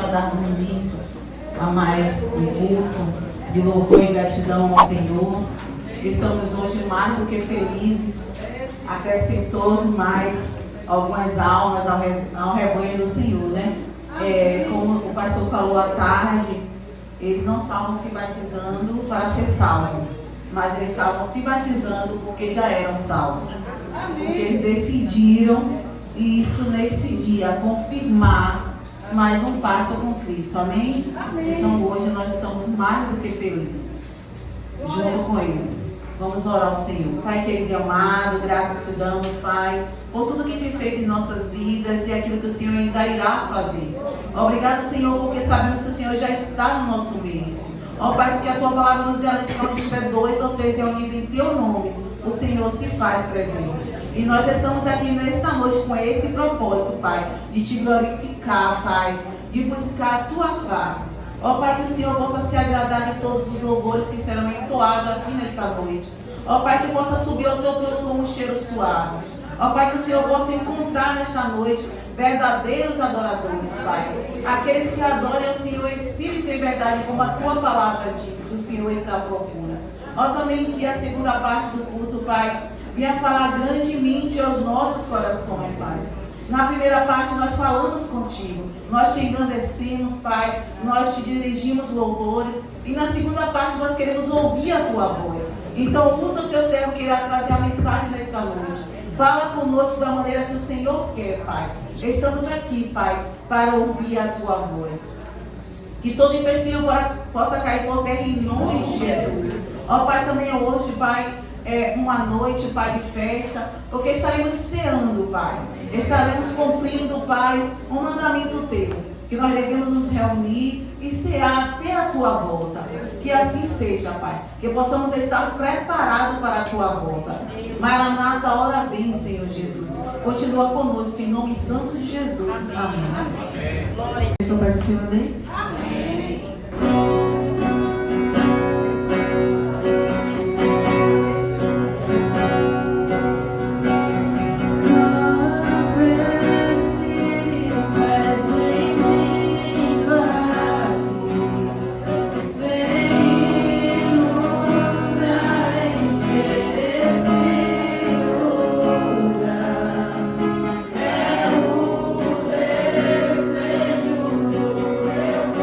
darmos início a mais um culto de louvor e gratidão ao Senhor. Estamos hoje mais do que felizes, acrescentou mais algumas almas ao rebanho do Senhor, né? Como o pastor falou à tarde, eles não estavam se batizando para ser salvos, mas eles estavam se batizando porque já eram salvos. Porque eles decidiram isso nesse dia, confirmar mais um passo com Cristo, amém? Então hoje nós estamos mais do que felizes, junto com eles. Vamos orar ao Senhor. Pai querido e amado, graças te damos, Pai, por tudo que tem feito em nossas vidas e aquilo que o Senhor ainda irá fazer. Obrigado, Senhor, porque sabemos que o Senhor já está no nosso meio. Ó Pai, porque a Tua palavra nos garante que onde tiver 2 ou 3 reunidos em Teu nome, o Senhor se faz presente. E nós estamos aqui nesta noite com esse propósito, Pai, de Te glorificar, Pai, de buscar a Tua face. Ó Pai, que o Senhor possa se agradar de todos os louvores que serão entoados aqui nesta noite. Ó Pai, que possa subir ao Teu trono como um cheiro suave. Ó Pai, que o Senhor possa encontrar nesta noite verdadeiros adoradores, Pai. Aqueles que adorem ao Senhor Espírito e verdade, como a Tua palavra diz, que o Senhor está à procura. Ó também que a segunda parte do culto, Pai, venha falar grandemente aos nossos corações, Pai. Na primeira parte nós falamos contigo, nós te engrandecemos, Pai, nós te dirigimos louvores, e na segunda parte nós queremos ouvir a Tua voz. Então usa o Teu servo que irá trazer a mensagem desta noite. Fala conosco da maneira que o Senhor quer, Pai. Estamos aqui, Pai, para ouvir a Tua voz. Que todo empecilho possa cair por terra em nome de Jesus. Ó Pai, também hoje, Pai, é uma noite, Pai, de festa, porque estaremos ceando, Pai. Estaremos cumprindo, Pai, um mandamento Teu, que nós devemos nos reunir e cear até a Tua volta. Que assim seja, Pai. Que possamos estar preparados para a Tua volta. Maranata, a hora vem, Senhor Jesus. Continua conosco, em nome santo de Jesus. Amém. Glória. Pai do Senhor, amém? Amém. É o desejo do meu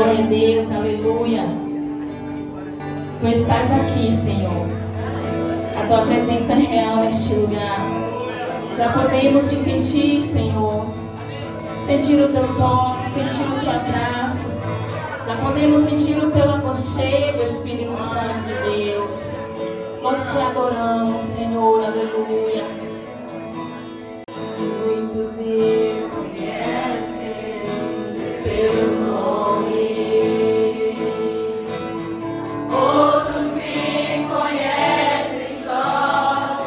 Glória a Deus, aleluia. Tu estás aqui, Senhor. A tua presença é real neste lugar. Já podemos te sentir, Senhor. Sentir o teu toque, sentir o teu abraço. Já podemos sentir o teu aconchego, Espírito Santo de Deus. Nós te adoramos, Senhor, aleluia. Muitos me conhecem pelo nome. Outros me conhecem só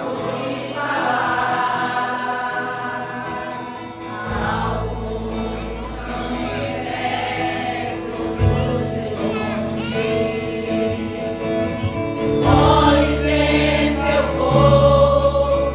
por me falar. Alguns são de perto, outros de longe. Com licença eu vou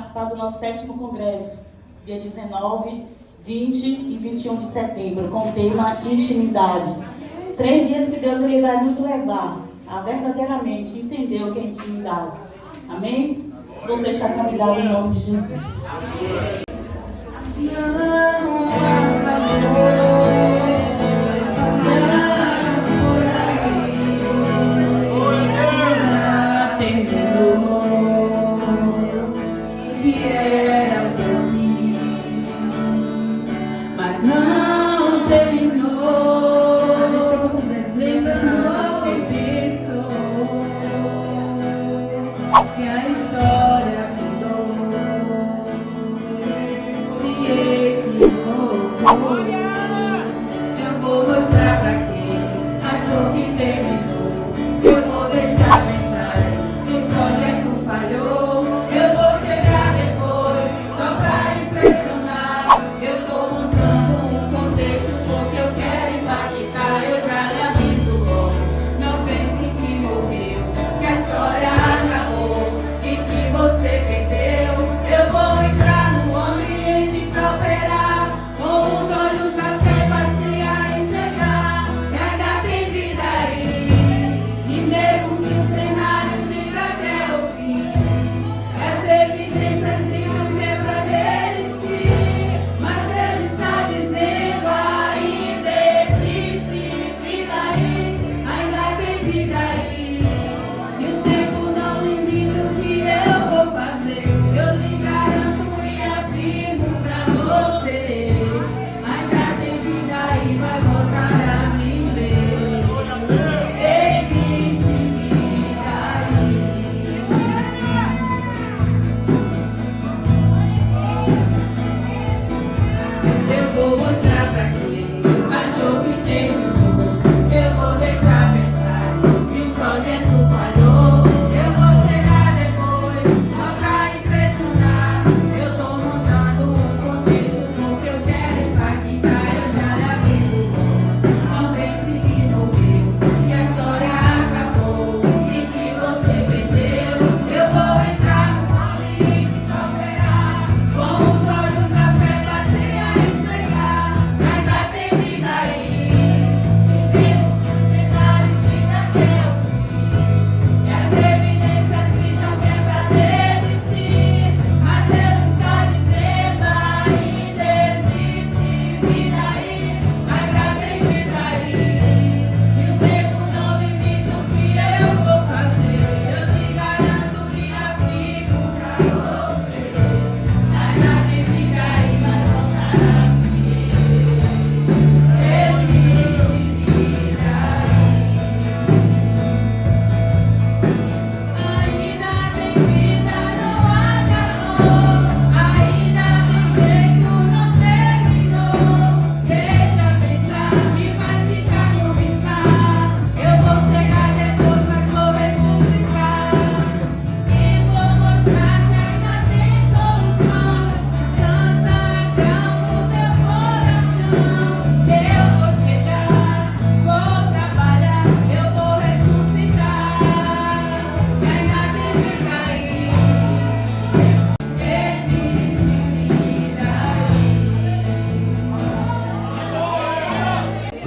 participar do nosso 7º congresso, dia 19, 20 e 21 de setembro, com o tema Intimidade. 3 dias que Deus ele vai nos levar a verdadeiramente entender o que é intimidade. Amém? Você está convidado em nome de Jesus.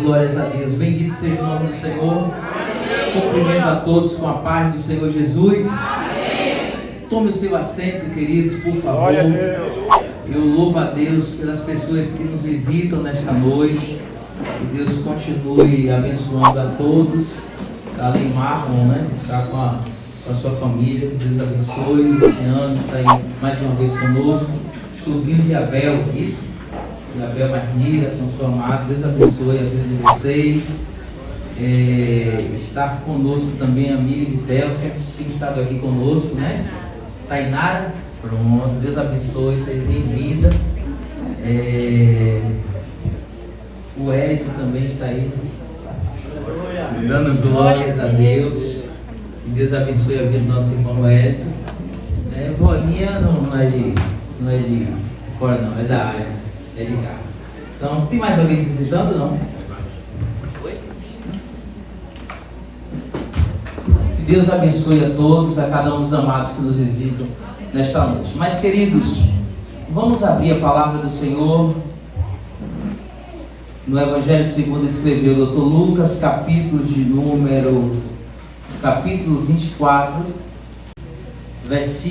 Glórias a Deus, bendito seja o nome do Senhor. Cumprimento a todos com a paz do Senhor Jesus. Tome o seu assento, queridos, por favor. Eu louvo a Deus pelas pessoas que nos visitam nesta noite. Que Deus continue abençoando a todos. Está ali Marlon, né? Está com a sua família. Que Deus abençoe. Luciano está aí mais uma vez conosco. Sobrinho de Abel, isso? De Abel Marnira, transformado. Deus abençoe a vida de vocês. Está conosco também a Miriam Vitel, sempre tem estado aqui conosco, né? Tainara, pronto. Deus abençoe, seja bem-vinda. O Hélito também está aí, dando glórias a Deus. Que Deus abençoe a vida do nosso irmão Hélito. Volinha não é de fora, não, é da área, é de casa. Então, tem mais alguém visitando, não? Que Deus abençoe a todos, a cada um dos amados que nos visitam nesta noite. Mas, queridos, vamos abrir a palavra do Senhor no Evangelho segundo escreveu o Dr. Lucas, capítulo 24, verso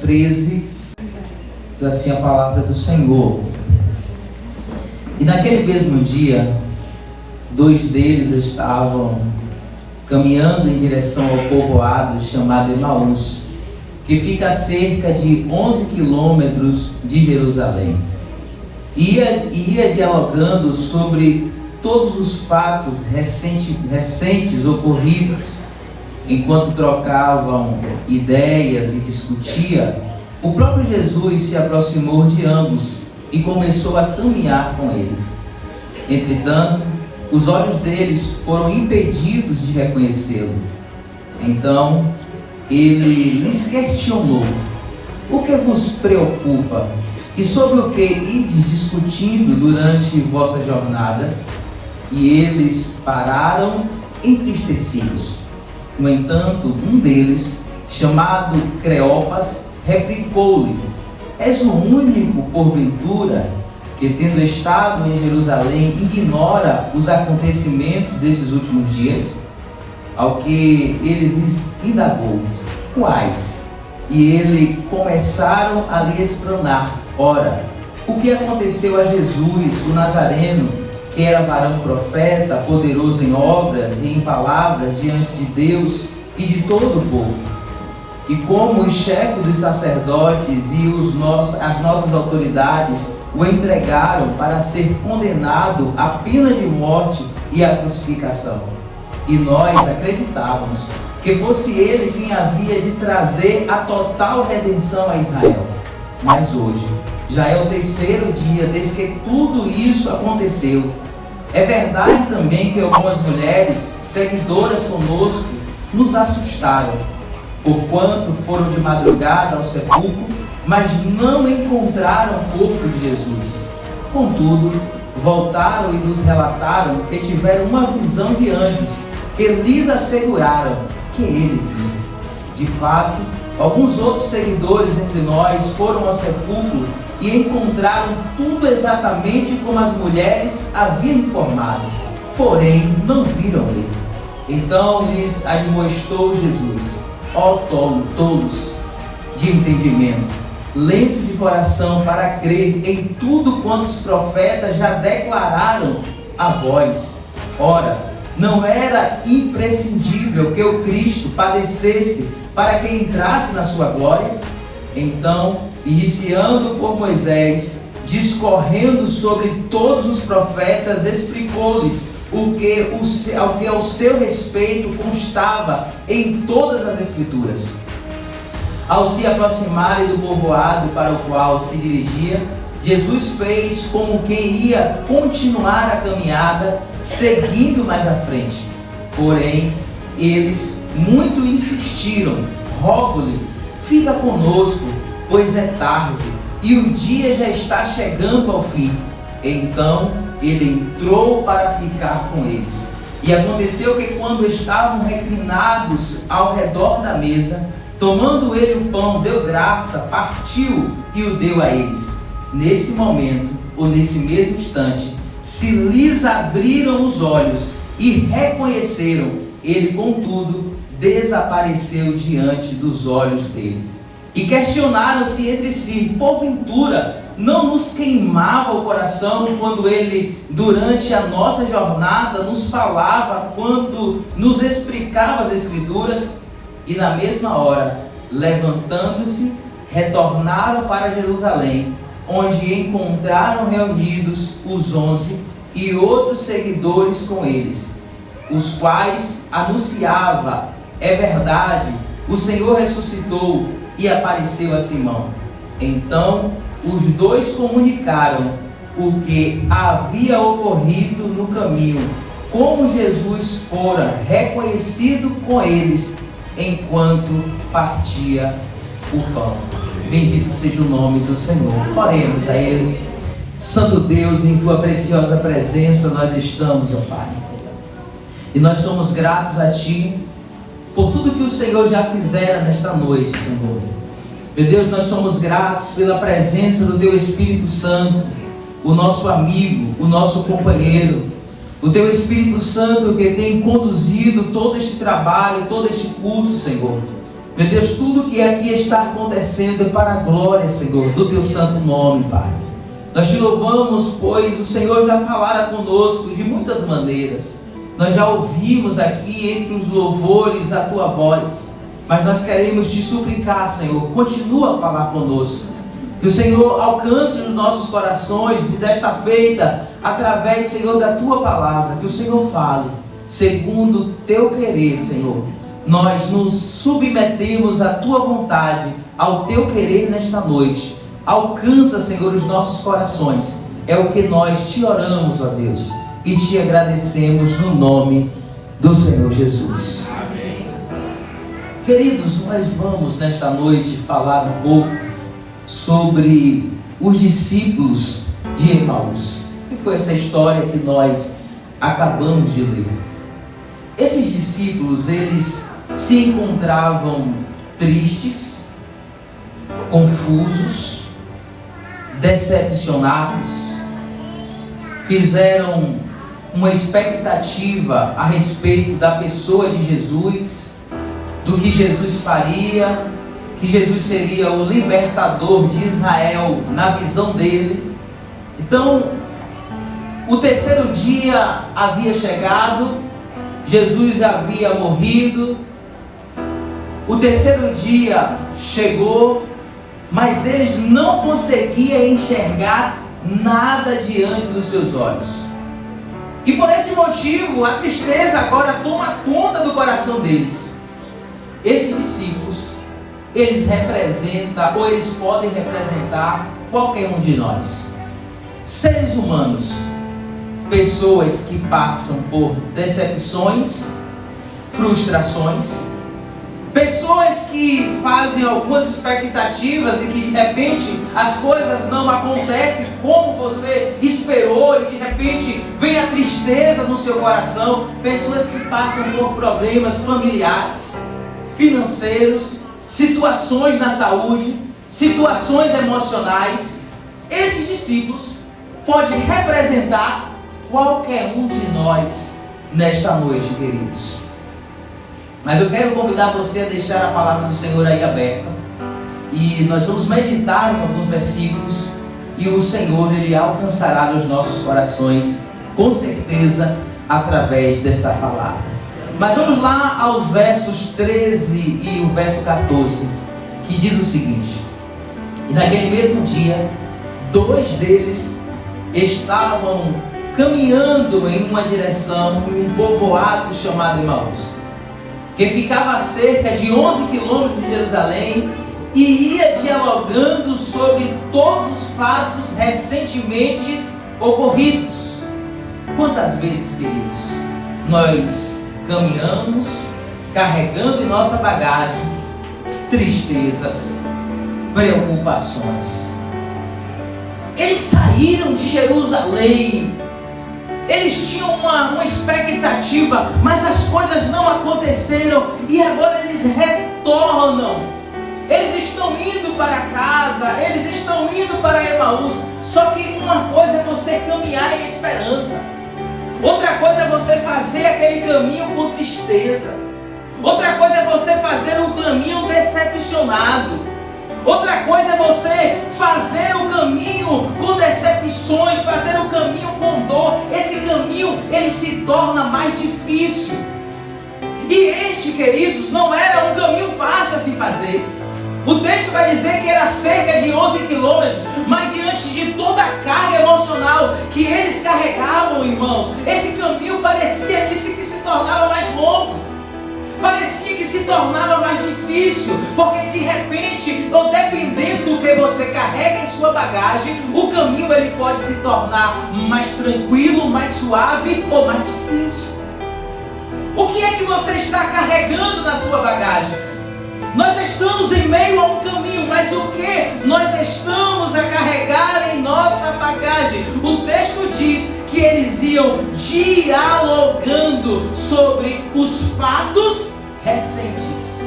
13, diz assim a palavra do Senhor. E naquele mesmo dia, 2 deles estavam caminhando em direção ao povoado chamado Emaús, que fica a cerca de 11 quilômetros de Jerusalém. Ia dialogando sobre todos os fatos recentes ocorridos. Enquanto trocavam ideias e discutia, o próprio Jesus se aproximou de ambos e começou a caminhar com eles. Entretanto, os olhos deles foram impedidos de reconhecê-lo. Então, ele lhes questionou: o que vos preocupa? E sobre o que ides discutindo durante vossa jornada? E eles pararam entristecidos. No entanto, um deles, chamado Cleopas, replicou-lhe: és o único, porventura, que, tendo estado em Jerusalém, ignora os acontecimentos desses últimos dias? Ao que ele lhes indagou: quais? E ele começaram a lhe explanar. Ora, o que aconteceu a Jesus, o Nazareno, que era varão profeta, poderoso em obras e em palavras diante de Deus e de todo o povo. E como os chefes dos sacerdotes e as nossas autoridades o entregaram para ser condenado à pena de morte e à crucificação. E nós acreditávamos que fosse ele quem havia de trazer a total redenção a Israel. Mas hoje já é o 3º dia desde que tudo isso aconteceu. É verdade também que algumas mulheres, seguidoras conosco, nos assustaram, porquanto foram de madrugada ao sepulcro, mas não encontraram o corpo de Jesus. Contudo, voltaram e nos relataram que tiveram uma visão de anjos, que lhes asseguraram que ele vive. De fato, alguns outros seguidores entre nós foram ao sepulcro e encontraram tudo exatamente como as mulheres haviam informado, porém não viram ele. Então lhes admoestou Jesus: ó tolos de entendimento, lento de coração para crer em tudo quanto os profetas já declararam a vós. Ora, não era imprescindível que o Cristo padecesse para que entrasse na sua glória? Então, iniciando por Moisés, discorrendo sobre todos os profetas, explicou-lhes o que ao seu respeito constava em todas as Escrituras. Ao se aproximarem do povoado para o qual se dirigia, Jesus fez como quem ia continuar a caminhada, seguindo mais à frente. Porém, eles muito insistiram: rogo-lhe, fica conosco, pois é tarde, e o dia já está chegando ao fim. Então ele entrou para ficar com eles. E aconteceu que, quando estavam reclinados ao redor da mesa, tomando ele o pão, deu graça, partiu e o deu a eles. Nesse momento, ou nesse mesmo instante, se lhes abriram os olhos e reconheceram. Ele, contudo, desapareceu diante dos olhos dele. E questionaram-se entre si: porventura, não nos queimava o coração quando ele, durante a nossa jornada, nos falava, quando nos explicava as Escrituras? E na mesma hora, levantando-se, retornaram para Jerusalém, onde encontraram reunidos os 11 e outros seguidores com eles, os quais anunciava: é verdade, o Senhor ressuscitou e apareceu a Simão. Então os 2 comunicaram o que havia ocorrido no caminho, como Jesus fora reconhecido com eles enquanto partia o pão. Bendito seja o nome do Senhor. Oremos a Ele. Santo Deus, em Tua preciosa presença nós estamos, ó Pai. E nós somos gratos a Ti por tudo que o Senhor já fizera nesta noite, Senhor. Meu Deus, nós somos gratos pela presença do Teu Espírito Santo, o nosso amigo, o nosso companheiro, o Teu Espírito Santo que tem conduzido todo este trabalho, todo este culto, Senhor. Meu Deus, tudo que aqui está acontecendo é para a glória, Senhor, do Teu santo nome, Pai. Nós Te louvamos, pois o Senhor já falara conosco de muitas maneiras. Nós já ouvimos aqui entre os louvores a Tua voz, mas nós queremos Te suplicar, Senhor, continua a falar conosco. Que o Senhor alcance os nossos corações e desta feita, através, Senhor, da Tua palavra, que o Senhor fale, segundo o Teu querer, Senhor. Nós nos submetemos à Tua vontade, ao Teu querer nesta noite. Alcança, Senhor, os nossos corações. É o que nós Te oramos, ó Deus, e Te agradecemos no nome do Senhor Jesus. Amém. Queridos, nós vamos nesta noite falar um pouco sobre os discípulos de Emaús. Que foi essa história que nós acabamos de ler. Esses discípulos, eles se encontravam tristes, confusos, decepcionados, fizeram uma expectativa a respeito da pessoa de Jesus, do que Jesus faria, que Jesus seria o libertador de Israel na visão deles. Então, o terceiro dia havia chegado, Jesus havia morrido, o terceiro dia chegou, mas eles não conseguiam enxergar nada diante dos seus olhos. E por esse motivo, a tristeza agora toma conta do coração deles. Esses discípulos, eles representam, ou eles podem representar qualquer um de nós. Seres humanos, pessoas que passam por decepções, frustrações, pessoas que fazem algumas expectativas e que de repente as coisas não acontecem como você esperou e de repente vem a tristeza no seu coração. Pessoas que passam por problemas familiares, financeiros, situações na saúde, situações emocionais. Esses discípulos podem representar qualquer um de nós nesta noite, queridos. Mas eu quero convidar você a deixar a palavra do Senhor aí aberta. E nós vamos meditar em alguns versículos. E o Senhor, Ele alcançará nos nossos corações, com certeza, através desta palavra. Mas vamos lá aos versos 13 e o verso 14, que diz o seguinte: E naquele mesmo dia, 2 deles estavam caminhando em uma direção, em um povoado chamado Emaús, que ficava a cerca de 11 quilômetros de Jerusalém, e ia dialogando sobre todos os fatos recentemente ocorridos. Quantas vezes, queridos, nós caminhamos carregando em nossa bagagem tristezas, preocupações? Eles saíram de Jerusalém, eles tinham uma expectativa, mas as coisas não aconteceram, e agora eles retornam. Eles estão indo para casa, eles estão indo para Emaús. Só que uma coisa é você caminhar em esperança, outra coisa é você fazer aquele caminho com tristeza, outra coisa é você fazer um caminho decepcionado. Outra coisa é você fazer o caminho com decepções, fazer o caminho com dor. Esse caminho, ele se torna mais difícil. E este, queridos, não era um caminho fácil a se fazer. O texto vai dizer que era cerca de 11 quilômetros, mas diante de toda a carga emocional que eles carregavam, irmãos, esse caminho parecia que se tornava mais longo. Parecia que se tornava mais difícil, porque de repente, ou dependendo do que você carrega em sua bagagem, o caminho ele pode se tornar mais tranquilo, mais suave ou mais difícil. O que é que você está carregando na sua bagagem? Nós estamos em meio a um caminho, mas o que nós estamos a carregar em nossa bagagem? O texto diz que eles iam dialogando sobre os fatos recentes.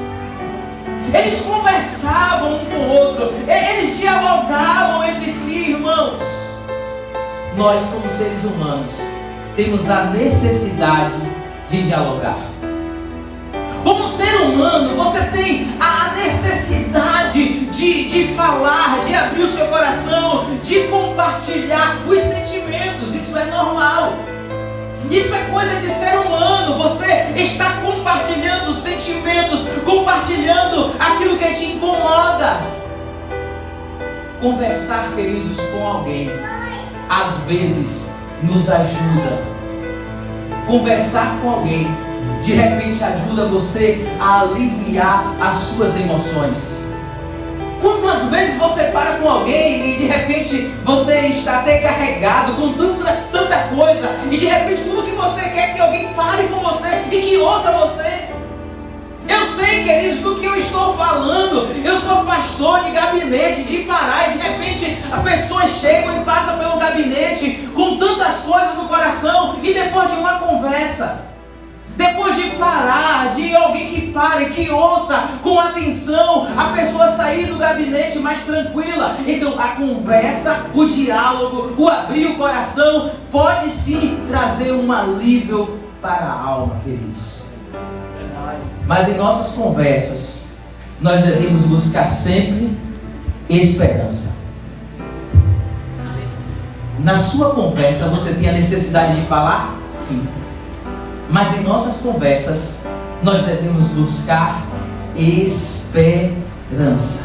Eles conversavam um com o outro, eles dialogavam entre si, irmãos. Nós, como seres humanos, temos a necessidade de dialogar. Como ser humano, você tem a necessidade de falar, de abrir o seu coração, de compartilhar os sentimentos. Isso é normal. Isso é coisa de ser humano. Você está compartilhando os sentimentos, compartilhando aquilo que te incomoda. Conversar, queridos, com alguém, às vezes, nos ajuda. Conversar com alguém, de repente, ajuda você a aliviar as suas emoções. Quantas vezes você para com alguém e de repente você está até carregado com tanta coisa, e de repente tudo que você quer é que alguém pare com você e que ouça você. Eu sei, queridos, do que eu estou falando. Eu sou pastor de gabinete, de parar, e de repente as pessoas chegam e passam pelo gabinete com tantas coisas no coração, e depois de uma conversa, depois de parar, de alguém que pare, que ouça com atenção, a pessoa sair do gabinete mais tranquila. Então a conversa, o diálogo, o abrir o coração pode sim trazer um alívio para a alma, queridos. Mas em nossas conversas, nós devemos buscar sempre esperança. Na sua conversa você tem a necessidade de falar? Sim. Mas em nossas conversas, nós devemos buscar esperança.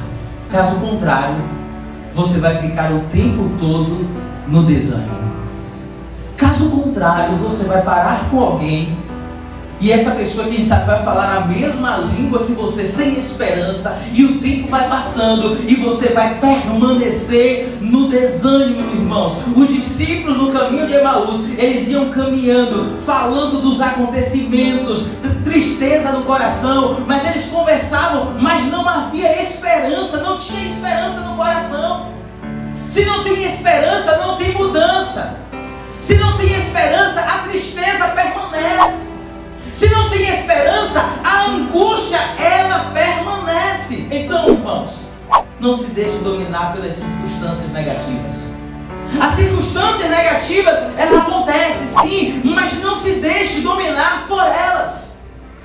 Caso contrário, você vai ficar o tempo todo no desânimo. Caso contrário, você vai parar com alguém, e essa pessoa, quem sabe, vai falar a mesma língua que você, sem esperança, e o tempo vai passando, e você vai permanecer no desânimo, irmãos. Os discípulos no caminho de Emaús, eles iam caminhando, falando dos acontecimentos, tristeza no coração, mas eles conversavam, mas não havia esperança, não tinha esperança no coração. Se não tem esperança, não tem mudança. Se não tem esperança, a tristeza permanece. Se não tem esperança, a angústia, ela permanece. Então, irmãos, não se deixe dominar pelas circunstâncias negativas. As circunstâncias negativas, elas acontecem sim, mas não se deixe dominar por elas.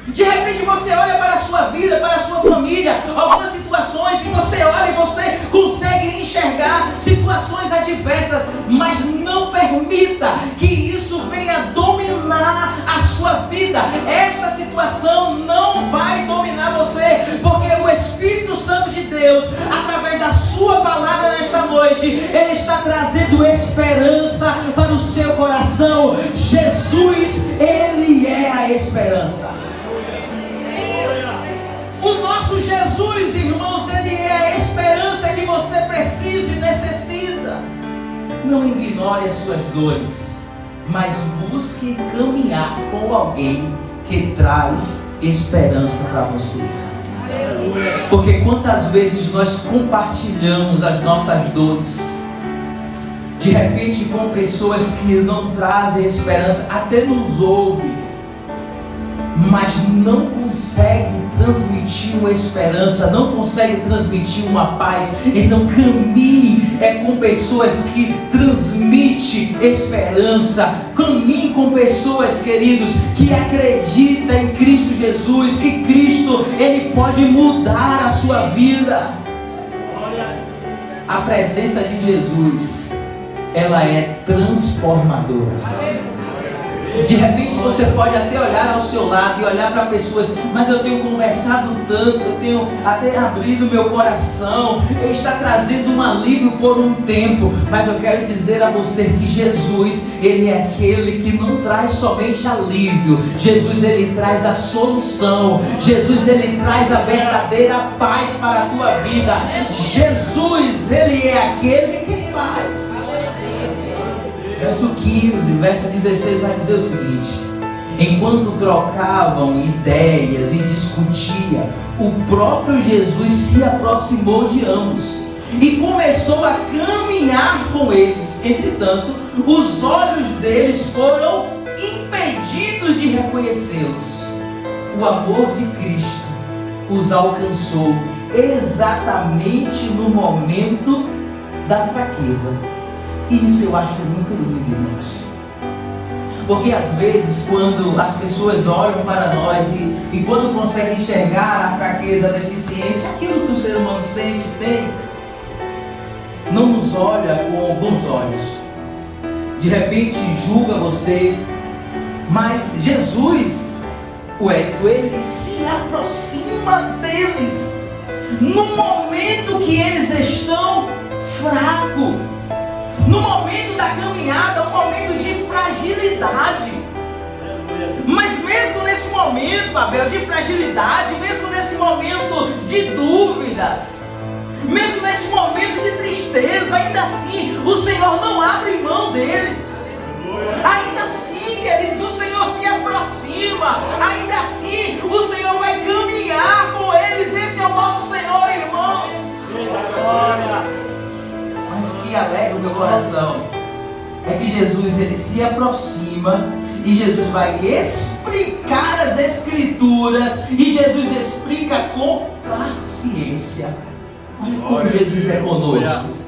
De repente você olha para a sua vida, para a sua família, algumas situações, e você olha e você consegue enxergar situações adversas, mas não permita que isso venha dominar a sua vida. Esta situação não vai dominar você, porque o Espírito Santo de Deus, através da sua palavra nesta noite, Ele está trazendo esperança para o seu coração. Jesus, Ele é a esperança. O nosso Jesus, irmãos, Ele é a esperança que você precisa e necessita. Não ignore as suas dores, mas busque caminhar com alguém que traz esperança para você. Porque quantas vezes nós compartilhamos as nossas dores, de repente com pessoas que não trazem esperança, até nos ouvem, mas não consegue transmitir uma esperança, não consegue transmitir uma paz. Então caminhe com pessoas que transmitem esperança. Caminhe com pessoas, queridos, que acreditam em Cristo Jesus, que Cristo, Ele pode mudar a sua vida. A presença de Jesus, ela é transformadora. De repente você pode até olhar ao seu lado e olhar para pessoas, mas eu tenho conversado tanto, eu tenho até abrido meu coração, Ele está trazendo um alívio por um tempo. Mas eu quero dizer a você que Jesus, Ele é aquele que não traz somente alívio. Jesus, Ele traz a solução. Jesus, Ele traz a verdadeira paz para a tua vida. Jesus, Ele é aquele que faz. Verso 15, verso 16 vai dizer o seguinte: enquanto trocavam ideias e discutiam, o próprio Jesus se aproximou de ambos e começou a caminhar com eles. Entretanto, os olhos deles foram impedidos de reconhecê-los. o amor de Cristo os alcançou exatamente no momento da fraqueza. E isso eu acho muito lindo, irmãos. Porque às vezes, quando as pessoas olham para nós e quando conseguem enxergar a fraqueza, a deficiência, aquilo que o ser humano sente, tem, não nos olha com bons olhos. De repente julga você. Mas Jesus, o Hélito, ele se aproxima deles no momento que eles estão fracos, no momento da caminhada, um momento de fragilidade. Mas mesmo nesse momento, Abel, de fragilidade, mesmo nesse momento de dúvidas, mesmo nesse momento de tristeza, ainda assim o Senhor não abre mão deles. Ainda assim, queridos, o Senhor se aproxima. Ainda assim, o Senhor vai caminhar com eles. Esse é o nosso Senhor, irmãos. Mas o que alegra o meu coração é que Jesus, ele se aproxima e Jesus vai explicar as Escrituras, e Jesus explica com paciência. Olha como Jesus é conosco.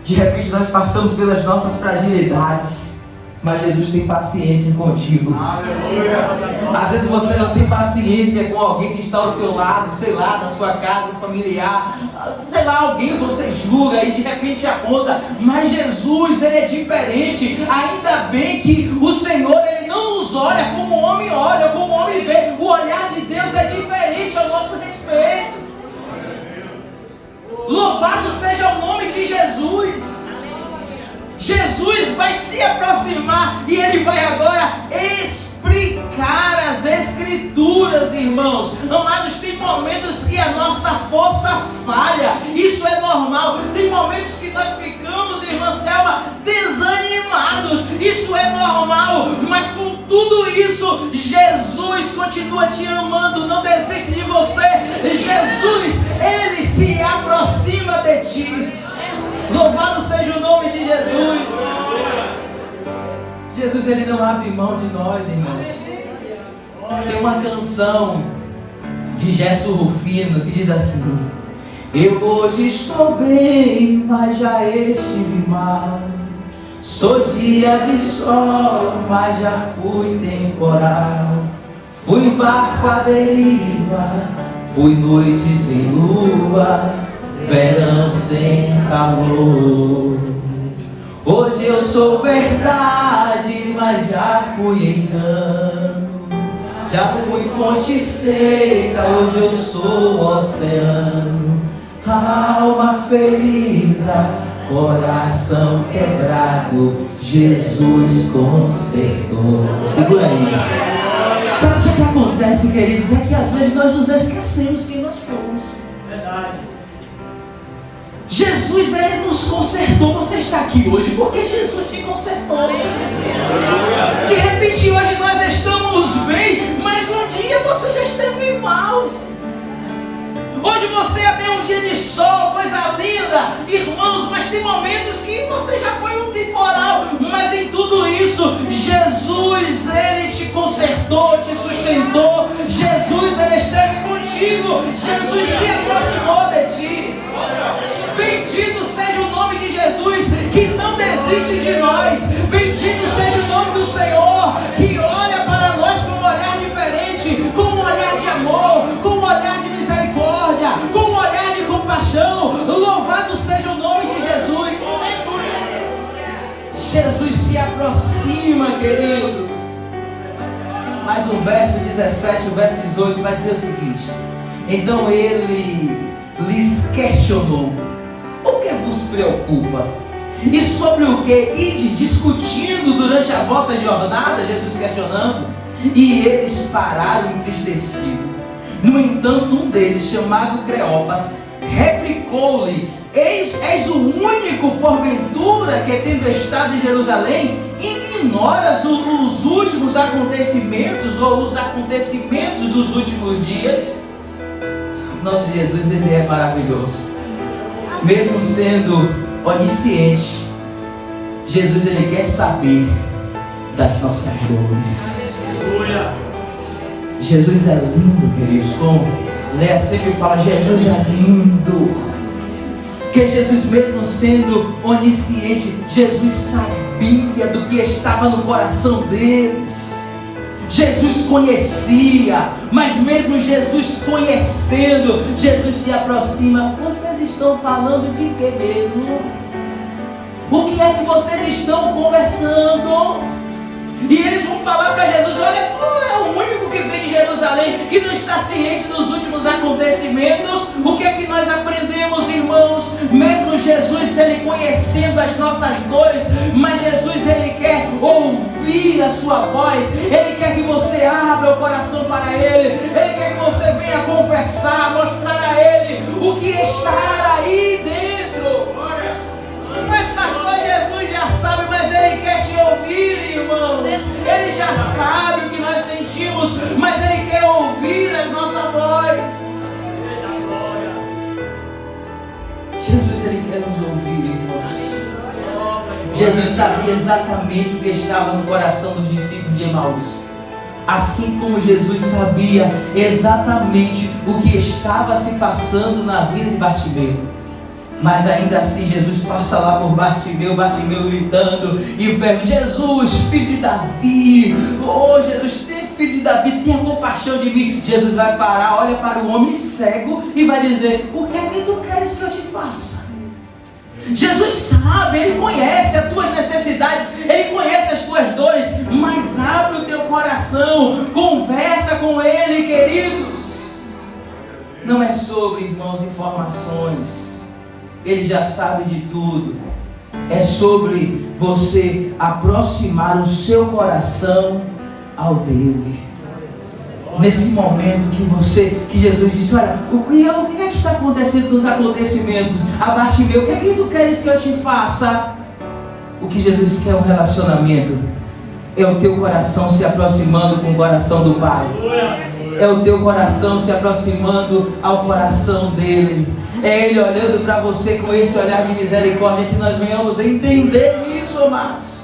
De repente nós passamos pelas nossas fragilidades, mas Jesus tem paciência contigo. Aleluia. Às vezes você não tem paciência com alguém que está ao seu lado, sei lá, na sua casa, familiar, sei lá, alguém você julga e de repente aponta, mas Jesus, ele é diferente. Ainda bem que o Senhor, ele não nos olha como o homem olha, como o homem vê. O olhar de Deus é diferente ao nosso respeito. Louvado seja o nome de Jesus. Jesus vai se aproximar e ele vai agora explicar as Escrituras, irmãos. Amados, tem momentos que a nossa força falha. Isso é normal. Tem momentos que nós ficamos, irmã Selma, desanimados. Isso é normal. Mas com tudo isso, Jesus continua te amando. Não desiste de você. Jesus, ele se aproxima de ti. Louvado seja o nome de Jesus. Jesus, ele não abre mão de nós, irmãos. Tem uma canção de Gerson Rufino que diz assim: eu hoje estou bem, mas já estive mal. Sou dia de sol, mas já fui temporal. Fui barco à deriva, fui noite sem lua, verão sem calor. Hoje eu sou verdade, mas já fui engano. Já fui fonte seca, hoje eu sou oceano. Alma ferida, coração quebrado, Jesus consertou. Segura aí. Sabe o que acontece, queridos? É que às vezes nós nos esquecemos quem nós fomos. Verdade. Jesus, ele nos consertou. Você está aqui hoje porque Jesus te consertou. De repente hoje nós estamos bem, mas um dia você já esteve mal. Hoje você tem um dia de sol, coisa linda, irmãos, mas tem momentos que você já foi um temporal. Mas em tudo isso, Jesus, ele te consertou, te sustentou. Jesus, ele esteve contigo. Jesus se aproximou de ti. Bendito seja o nome de Jesus, que não desiste de nós. Bendito seja o nome do Senhor, que olha para nós com um olhar diferente, com um olhar de amor, com um olhar de misericórdia, com um olhar de compaixão. Louvado seja o nome de Jesus. Jesus se aproxima, queridos. Mas o verso 17, o verso 18 vai dizer o seguinte: então ele lhes questionou: o que vos preocupa? E sobre o que ides discutindo durante a vossa jornada? Jesus questionando. E eles pararam entristecidos. No entanto, um deles, chamado Cleopas, replicou-lhe: és o único, porventura, que tendo estado em Jerusalém, ignoras os últimos acontecimentos, ou os acontecimentos dos últimos dias? Nosso Jesus, ele é maravilhoso. Mesmo sendo onisciente, Jesus, ele quer saber das nossas dores. Jesus é lindo, queridos. Como Léa sempre fala, Jesus é lindo. Que Jesus, mesmo sendo onisciente, Jesus sabia do que estava no coração deles. Jesus conhecia, mas mesmo Jesus conhecendo, Jesus se aproxima. Vocês estão falando de quê mesmo? O que é que vocês estão conversando? E eles vão falar para Jesus: olha, tu é o único que vem de Jerusalém, que não está ciente dos últimos acontecimentos. O que é que nós aprendemos, irmãos? Mesmo Jesus, ele conhecendo as nossas dores, mas Jesus, ele quer ouvir a sua voz. Ele quer que você abra o coração para ele. Ele quer que você venha confessar, mostrar a ele o que está aí dentro. Mas pastor, Jesus já sabe, mas ele quer te ouvir, irmãos. Ele já sabe o que nós sentimos, mas ele quer ouvir a nossa voz. Jesus, ele quer nos ouvir, irmãos. Jesus sabia exatamente o que estava no coração dos discípulos de Emaús. Assim como Jesus sabia exatamente o que estava se passando na vida de Bartimeu. Mas ainda assim Jesus passa lá por Bartimeu gritando e pergunta: Jesus, filho de Davi, oh Jesus, tem filho de Davi, tenha compaixão de mim. Jesus vai parar, olha para o homem cego e vai dizer: o que é que tu queres que eu te faça? Jesus sabe, ele conhece as tuas necessidades, ele conhece as tuas dores, mas abre o teu coração, conversa com ele, queridos. Não é sobre, irmãos, informações. Ele já sabe de tudo. É sobre você aproximar o seu coração ao dele. Nesse momento que Jesus disse: olha, o que é que está acontecendo nos acontecimentos? A Bartimeu, o que é que tu queres que eu te faça? O que Jesus quer é um relacionamento. É o teu coração se aproximando com o coração do Pai. É o teu coração se aproximando ao coração dele. É ele olhando para você com esse olhar de misericórdia, que nós venhamos entender isso, amados.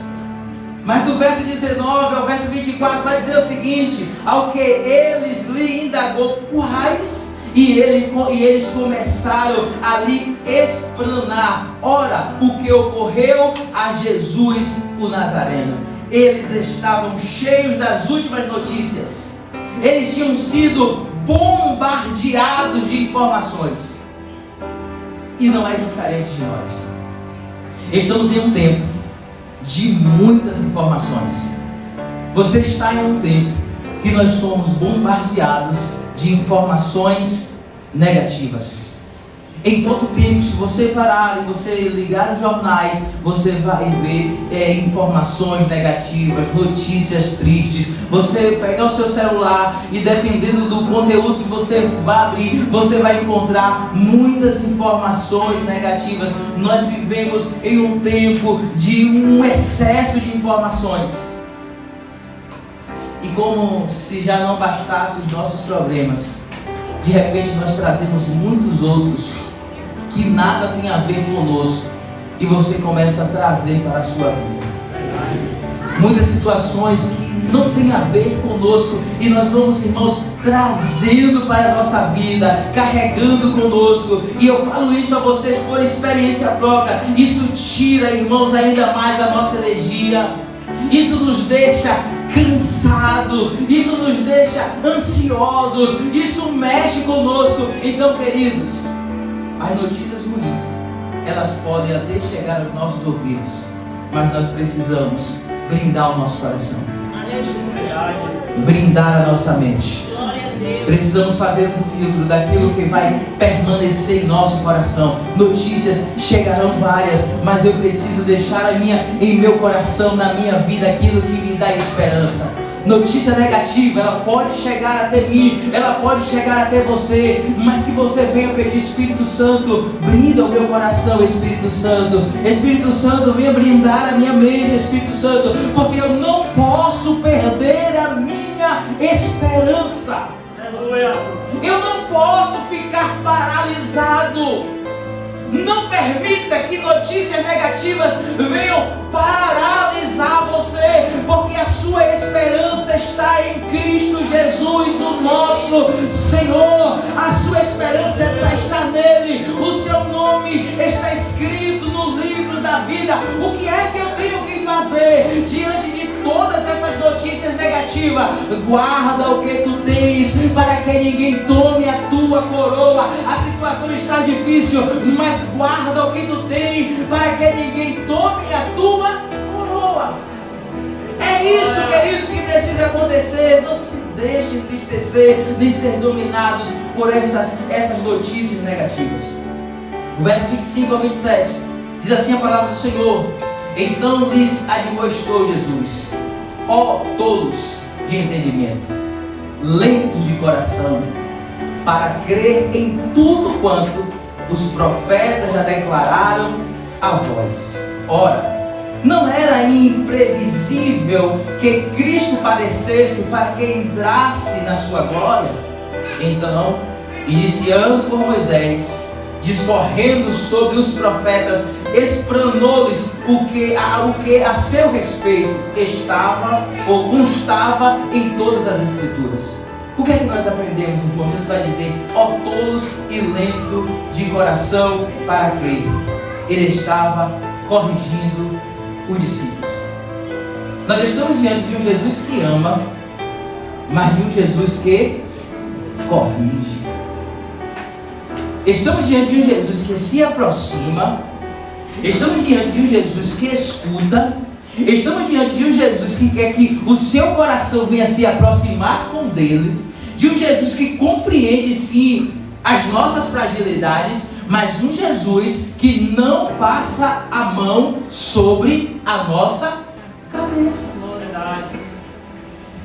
Mas do verso 19 ao verso 24 vai dizer o seguinte: ao que eles lhe indagou quais, e eles começaram a lhe explanar, ora, o que ocorreu a Jesus o Nazareno. Eles estavam cheios das últimas notícias. Eles tinham sido bombardeados de informações. E não é diferente de nós. Estamos em um tempo de muitas informações. Você está em um tempo que nós somos bombardeados de informações negativas. Em todo tempo, se você parar e você ligar os jornais, você vai ver informações negativas, notícias tristes. Você pegar o seu celular e, dependendo do conteúdo que você vai abrir, você vai encontrar muitas informações negativas. Nós vivemos em um tempo de um excesso de informações. E como se já não bastasse os nossos problemas, de repente nós trazemos muitos outros que nada tem a ver conosco, e você começa a trazer para a sua vida muitas situações que não tem a ver conosco, e nós vamos, irmãos, trazendo para a nossa vida, carregando conosco. E eu falo isso a vocês por experiência própria. Isso tira, irmãos, ainda mais a nossa energia. Isso nos deixa cansado, isso nos deixa ansiosos, isso mexe conosco. Então, queridos, as notícias ruins, elas podem até chegar aos nossos ouvidos, mas nós precisamos blindar o nosso coração, blindar a nossa mente. Precisamos fazer um filtro daquilo que vai permanecer em nosso coração. Notícias chegarão várias, mas eu preciso deixar em meu coração, na minha vida, aquilo que me dá esperança. Notícia negativa, ela pode chegar até mim, ela pode chegar até você, mas que você venha pedir: Espírito Santo, brinda o meu coração, Espírito Santo. Espírito Santo, venha brindar a minha mente, Espírito Santo, porque eu não posso perder a minha esperança. Eu não posso ficar paralisado. Não permita que notícias negativas venham paralisar você, porque a sua esperança está em Cristo Jesus, o nosso Senhor. A sua esperança está nele. O seu nome está escrito no livro da vida. O que é que eu tenho que fazer diante de todas essas notícias negativas? Guarda o que tu tens, para que ninguém tome a tua coroa. A situação está difícil, mas guarda o que tu tens, para que ninguém tome a tua coroa. É isso, queridos, que precisa acontecer. Não se deixe entristecer, nem ser dominados por essas notícias negativas. O verso 25 ao 27 diz assim a palavra do Senhor: então lhes admoestou Jesus: ó tolos de entendimento, lentos de coração, para crer em tudo quanto os profetas já declararam a vós. Ora, não era imprevisível que Cristo padecesse para que entrasse na sua glória? Então, iniciando por Moisés, discorrendo sobre os profetas, explanou-lhes o que a seu respeito estava ou constava em todas as Escrituras. O que é que nós aprendemos, então? Jesus vai dizer: ó tolos e lento de coração para crer. Ele estava corrigindo os discípulos. Nós estamos diante de um Jesus que ama, mas de um Jesus que corrige. Estamos diante de um Jesus que se aproxima. Estamos diante de um Jesus que escuta. Estamos diante de um Jesus que quer que o seu coração venha se aproximar com dele. De um Jesus que compreende sim as nossas fragilidades, mas um Jesus que não passa a mão sobre a nossa cabeça.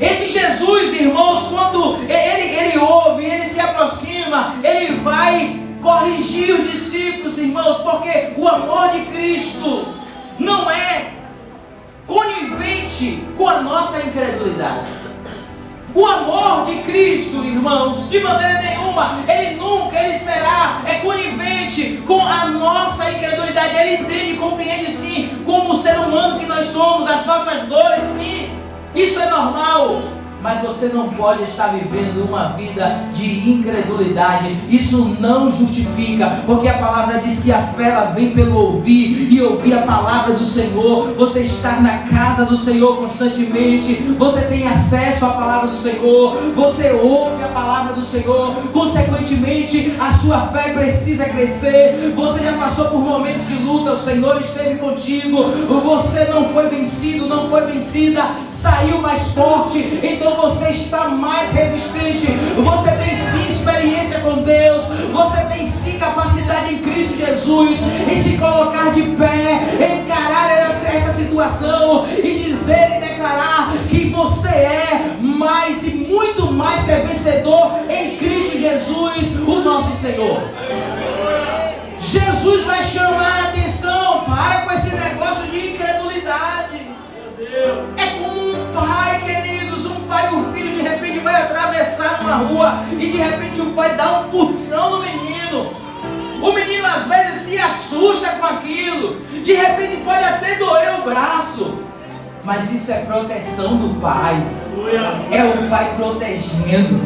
Esse Jesus, irmãos, quando ele ouve, ele se aproxima, ele vai corrigir os discípulos, irmãos, porque o amor de Cristo não é conivente com a nossa incredulidade. O amor de Cristo, irmãos, de maneira nenhuma, ele será conivente com a nossa incredulidade. Ele entende e compreende sim, como ser humano que nós somos, as nossas dores, sim. Isso é normal. Mas você não pode estar vivendo uma vida de incredulidade. Isso não justifica, porque a palavra diz que a fé ela vem pelo ouvir, e ouvir a palavra do Senhor. Você está na casa do Senhor constantemente, você tem acesso à palavra do Senhor, você ouve a palavra do Senhor, consequentemente a sua fé precisa crescer. Você já passou por momentos de luta, o Senhor esteve contigo, você não foi vencido, não foi vencida, saiu mais forte, então você está mais resistente. Você tem sim experiência com Deus, você tem sim capacidade em Cristo Jesus em se colocar de pé, encarar essa situação e dizer e declarar que você é mais e muito mais que vencedor em Cristo Jesus, o nosso Senhor. Jesus vai chamar a atenção. Para com esse negócio de incredulidade. É como um pai, queridos, um pai e um filho de repente vai atravessar uma rua e de repente o pai dá um puxão no menino. O menino às vezes se assusta com aquilo, de repente pode até doer o braço, mas isso é proteção do pai. É o pai protegendo.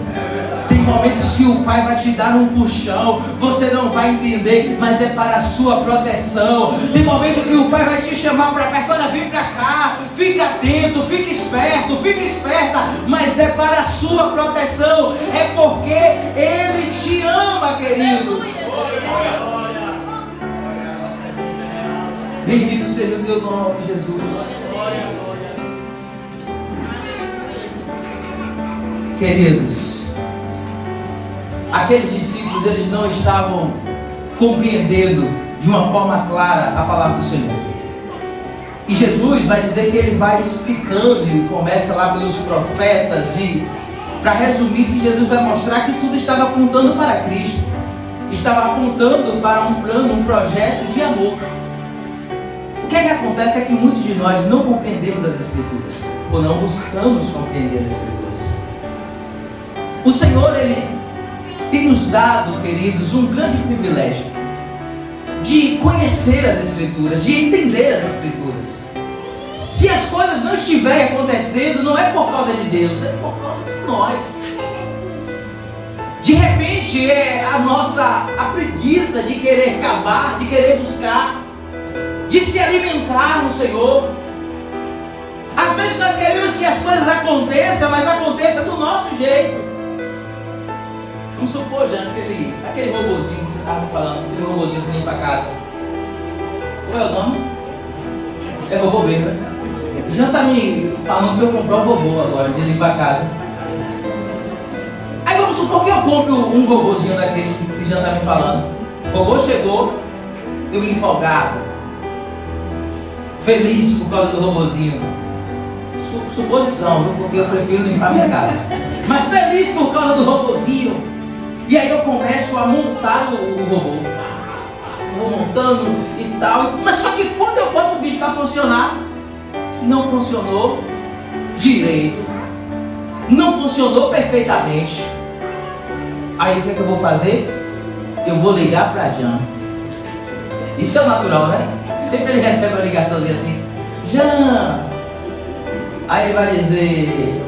Tem momentos que o pai vai te dar um puxão, você não vai entender, mas é para a sua proteção. Tem momento que o pai vai te chamar para perto: olha, vem para cá, fica atento, fica esperto, fica esperta, mas é para a sua proteção. É porque ele te ama, querido. Bendito seja o teu nome, Jesus. Queridos, aqueles discípulos, eles não estavam compreendendo de uma forma clara a palavra do Senhor. E Jesus vai dizer que ele vai explicando, e começa lá pelos profetas, e para resumir, que Jesus vai mostrar que tudo estava apontando para Cristo, estava apontando para um plano, um projeto de amor. O que é que acontece é que muitos de nós não compreendemos as Escrituras, ou não buscamos compreender as Escrituras. O Senhor, ele tem nos dado, queridos, um grande privilégio de conhecer as Escrituras, de entender as Escrituras. Se as coisas não estiverem acontecendo, não é por causa de Deus, é por causa de nós. mente é a preguiça de querer cavar, de querer buscar, de se alimentar no Senhor. Às vezes nós queremos que as coisas aconteçam, mas aconteça do nosso jeito. Vamos supor, já, aquele robozinho que você estava me falando, aquele robozinho que limpa a casa. Qual é o nome? É robô verde. Já está me falando para eu comprar um robô agora, de limpar a casa. Aí vamos supor que eu compre um robôzinho daquele que já está me falando. O robô chegou, eu empolgado, feliz por causa do robôzinho. Suposição, viu? Porque eu prefiro limpar minha casa. Mas feliz por causa do robôzinho. E aí eu começo a montar o robô. Vou montando e tal. Mas só que quando eu boto o bicho para funcionar, não funcionou direito. Não funcionou perfeitamente. Aí o que é que eu vou fazer? Eu vou ligar para Jean. Isso é o natural, né? Sempre ele recebe uma ligaçãozinha assim: Jean. Aí ele vai dizer: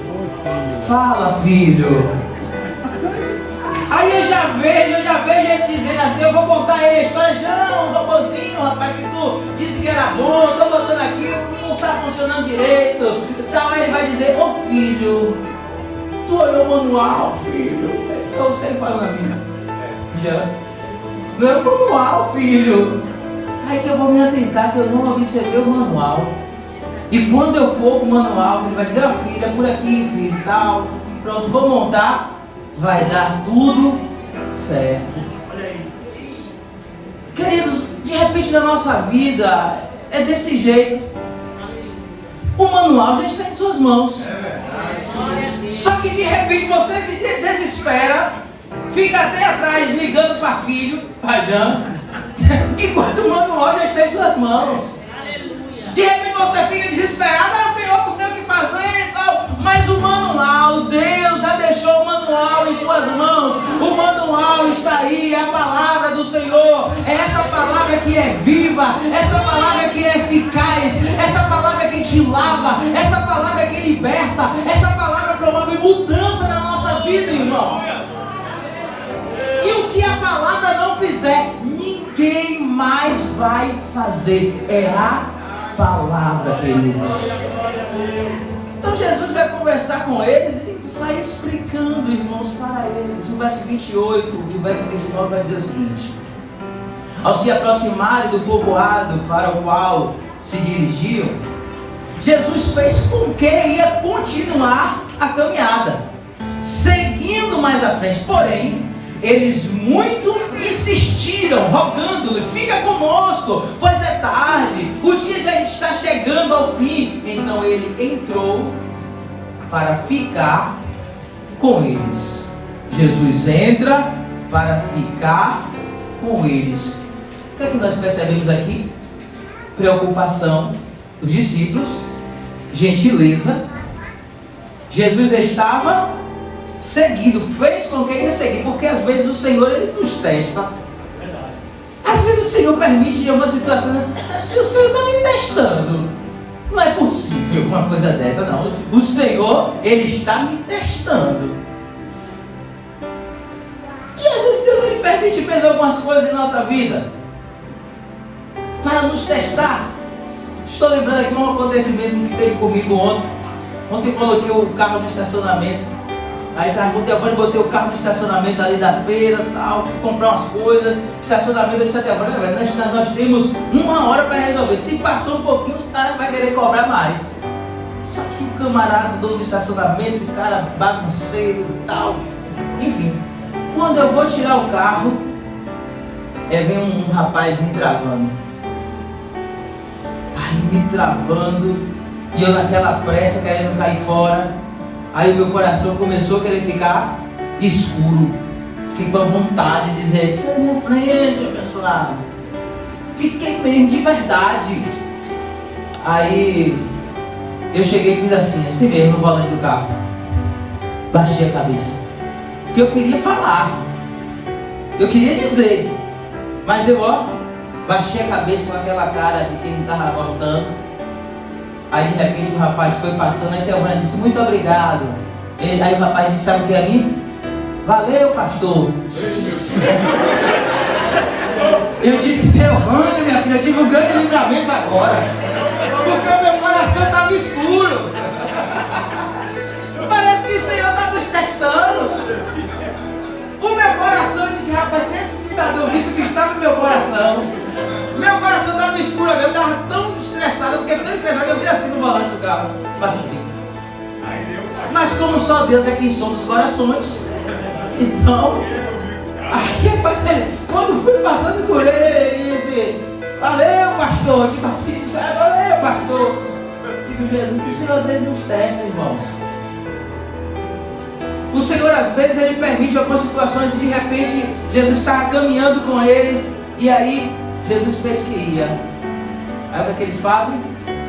fala, filho. Aí eu já vejo ele dizendo assim: eu vou contar a ele a história. Jean, um robozinho, rapaz, que tu disse que era bom, tô botando aqui, não tá funcionando direito e tal. Aí ele vai dizer: ô filho, tu olhou o manual, filho? Eu sei falar na minha. Já. Não é o manual, filho. Aí que eu vou me atentar que eu não observei o manual. E quando eu for com o manual, ele vai dizer: ó filho, é por aqui, filho, tal. Pronto, vou montar, vai dar tudo certo. Queridos, de repente na nossa vida é desse jeito. O manual já está em suas mãos. Só que de repente você se desespera, fica até atrás ligando para filho, para Jean, enquanto o manual já está em suas mãos. De repente você fica desesperado: ah, Senhor, não sei o que fazer e tal. Mas o manual, Deus já deixou o manual em suas mãos. O manual está aí, é a palavra do Senhor. É essa palavra que é viva, essa palavra que é eficaz, essa palavra que te lava, essa palavra que liberta, essa palavra promove mudança na nossa vida, irmãos. E o que a palavra não fizer, ninguém mais vai fazer. É a palavra, queridos. Então Jesus vai conversar com eles e vai explicando, irmãos, para eles. No verso 28 e o verso 29 vai dizer o seguinte: ao se aproximarem do povoado para o qual se dirigiam, Jesus fez com que ia continuar a caminhada, seguindo mais à frente. Porém, eles muito insistiram, rogando-lhe: fica conosco, pois é tarde, o dia já está chegando ao fim. Então ele entrou para ficar com eles. Jesus entra para ficar com eles. O que é que nós percebemos aqui? Preocupação dos discípulos, gentileza. Jesus estava seguido, fez com que ele seguisse, porque às vezes o Senhor ele nos testa. Às vezes o Senhor permite em uma situação: se o Senhor está me testando, não é possível uma coisa dessa, não. O Senhor, ele está me testando. E às vezes Deus ele permite mesmo algumas coisas em nossa vida para nos testar. Estou lembrando aqui um acontecimento que teve comigo ontem. Ontem eu coloquei o carro no estacionamento. Aí estava com o Teabane, botei o carro no estacionamento ali da feira, tal, fui comprar umas coisas. Estacionamento, eu disse a Teabane: nós temos 1 hora para resolver. Se passou um pouquinho, os caras vão querer cobrar mais. Só que o camarada do estacionamento, o cara bagunceiro e tal. Enfim, quando eu vou tirar o carro, vem um rapaz me travando. Aí me travando, e eu naquela pressa querendo cair fora. Aí o meu coração começou a querer ficar escuro. Fiquei com a vontade de dizer: isso é minha frente, abençoado. Fiquei mesmo de verdade. Aí eu cheguei e fiz assim mesmo no volante do carro. Baixei a cabeça, porque eu queria falar, eu queria dizer, mas eu baixei a cabeça com aquela cara de quem não estava gostando. Aí de repente o rapaz foi passando, aí Teabane disse: muito obrigado. Aí o rapaz disse: sabe o que é mim? valeu, pastor. Eu disse, Delvânia, minha filha, eu tive um grande livramento agora, porque o meu coração estava escuro. Parece que o Senhor está nos testando. O meu coração disse, rapaz, se esse cidadão visse o que está no meu coração estava escuro, eu estava tão estressado, eu fiquei tão estressado, eu vi assim no volante do carro. Mas como só Deus é quem sonda os corações, então, aí, quando fui passando por ele disse, valeu, pastor, tipo assim, valeu, pastor. Digo, Jesus, o Senhor às vezes nos testa, irmãos. O Senhor às vezes Ele permite algumas situações e de repente Jesus estava caminhando com eles e aí Jesus fez que ia. Aí o que eles fazem?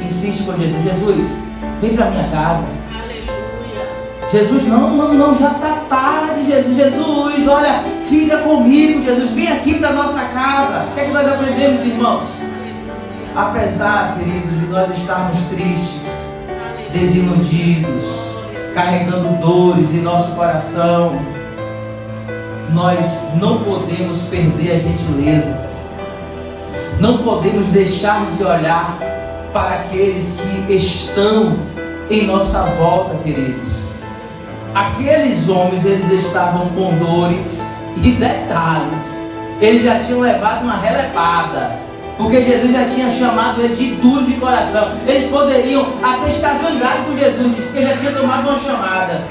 Insiste com Jesus, Jesus, vem para minha casa. Aleluia. Jesus, não, já está tarde, Jesus, olha, fica comigo, Jesus, vem aqui para nossa casa. O que é que nós aprendemos, irmãos? Apesar, queridos, de nós estarmos tristes, desiludidos, carregando dores em nosso coração, nós não podemos perder a gentileza, não podemos deixar de olhar para aqueles que estão em nossa volta, queridos. Aqueles homens, eles estavam com dores e detalhes, eles já tinham levado uma relepada, porque Jesus já tinha chamado ele de duro de coração. Eles poderiam até estar zangados com Jesus, porque já tinha tomado uma chamada.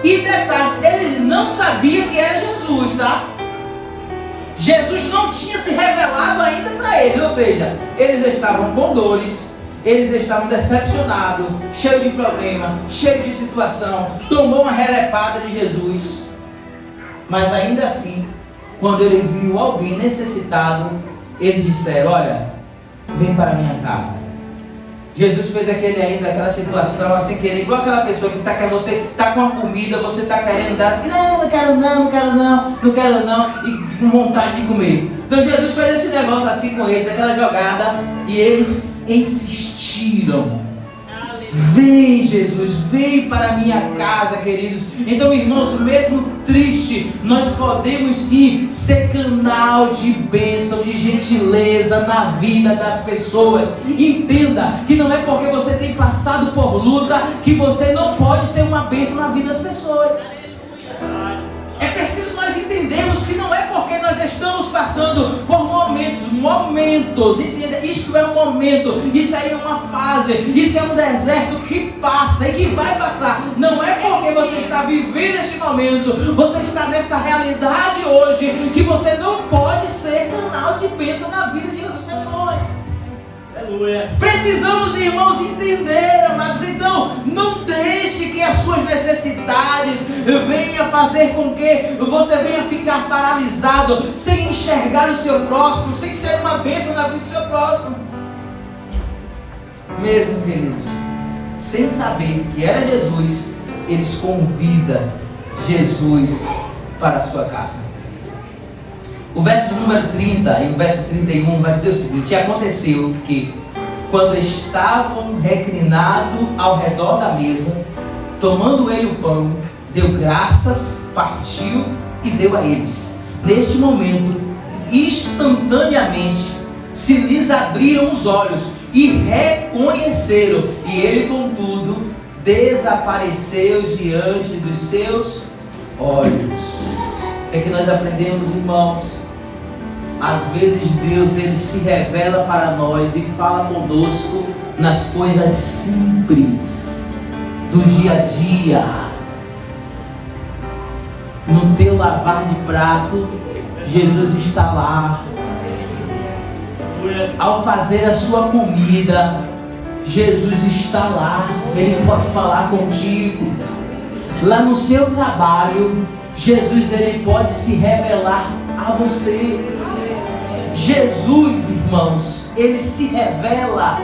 E detalhes, eles não sabiam que era Jesus, tá? Jesus não tinha se revelado ainda para eles, ou seja, eles estavam com dores, eles estavam decepcionados, cheios de problema, cheios de situação, tomou uma relepada de Jesus. Mas ainda assim, quando ele viu alguém necessitado, eles disseram, olha, vem para a minha casa. Jesus fez aquela situação assim, querer, igual aquela pessoa que você está com a comida, você está querendo dar, não quero não, e com vontade de comer. Então Jesus fez esse negócio assim com eles, aquela jogada, e eles insistiram. Vem, Jesus, vem para a minha casa, queridos. Então, irmãos, mesmo triste, nós podemos sim ser canal de bênção, de gentileza na vida das pessoas. Entenda que não é porque você tem passado por luta que você não pode ser uma bênção na vida das pessoas. É preciso nós entendermos que não é porque nós estamos passando por momentos, entenda, isto é um momento, isso aí é uma fase, isso é um deserto que passa e que vai passar. Não é porque você está vivendo este momento, você está nessa realidade hoje, que você não pode ser canal de bênção na vida de outras pessoas. Precisamos, irmãos, entender, amados. Então, não deixe que as suas necessidades venham fazer com que você venha ficar paralisado, sem enxergar o seu próximo, sem ser uma bênção na vida do seu próximo. Mesmo, queridos, sem saber que era Jesus, eles convidam Jesus para a sua casa. O verso de número 30 e o verso 31 vai dizer o seguinte: e aconteceu que, quando estavam reclinados ao redor da mesa, tomando ele o pão, deu graças, partiu e deu a eles. Neste momento, instantaneamente, se lhes abriram os olhos e reconheceram, e ele, contudo, desapareceu diante dos seus olhos. O que é que nós aprendemos, irmãos? Às vezes Deus, ele se revela para nós e fala conosco nas coisas simples do dia a dia. No teu lavar de prato, Jesus está lá. Ao fazer a sua comida, Jesus está lá. Ele pode falar contigo. Lá no seu trabalho, Jesus, ele pode se revelar a você. Jesus, irmãos, ele se revela,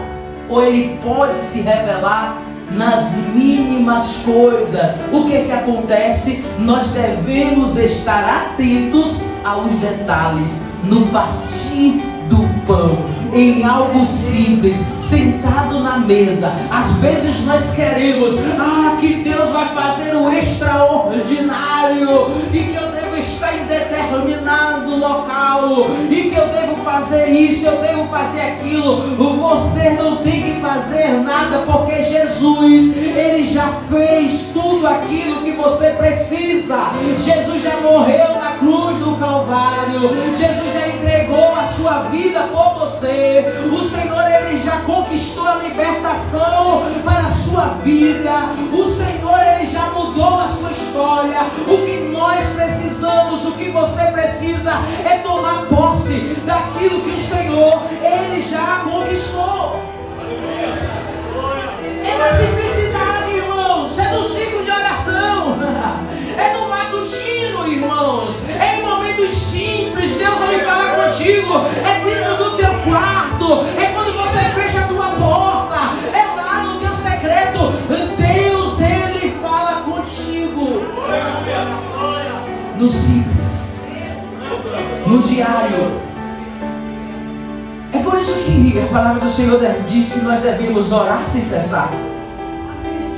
ou ele pode se revelar nas mínimas coisas. O que é que acontece? Nós devemos estar atentos aos detalhes, no partir do pão, em algo simples, sentado na mesa. Às vezes nós queremos que Deus vai fazer o extraordinário, e que eu devo estar em determinado local, e que eu devo fazer isso, eu devo fazer aquilo. Você não tem que fazer nada, porque Jesus, Ele já fez tudo aquilo que você precisa. Jesus já morreu na cruz do Calvário, Jesus já entregou a sua vida por você. O Senhor, Ele já conquistou a libertação para a sua vida. O Senhor, Ele já mudou a sua história. O que nós precisamos, o que você precisa, é tomar posse daquilo que o Senhor, Ele já conquistou. É na simplicidade, irmãos, é no ciclo de oração, é no matutino, irmãos, é em momentos simples. Deus vai falar contigo, é dentro do teu quarto, é quando você fecha a tua porta, é lá no teu secreto. Deus, Ele fala contigo no simples, no diário. É por isso que a palavra do Senhor diz que nós devemos orar sem cessar,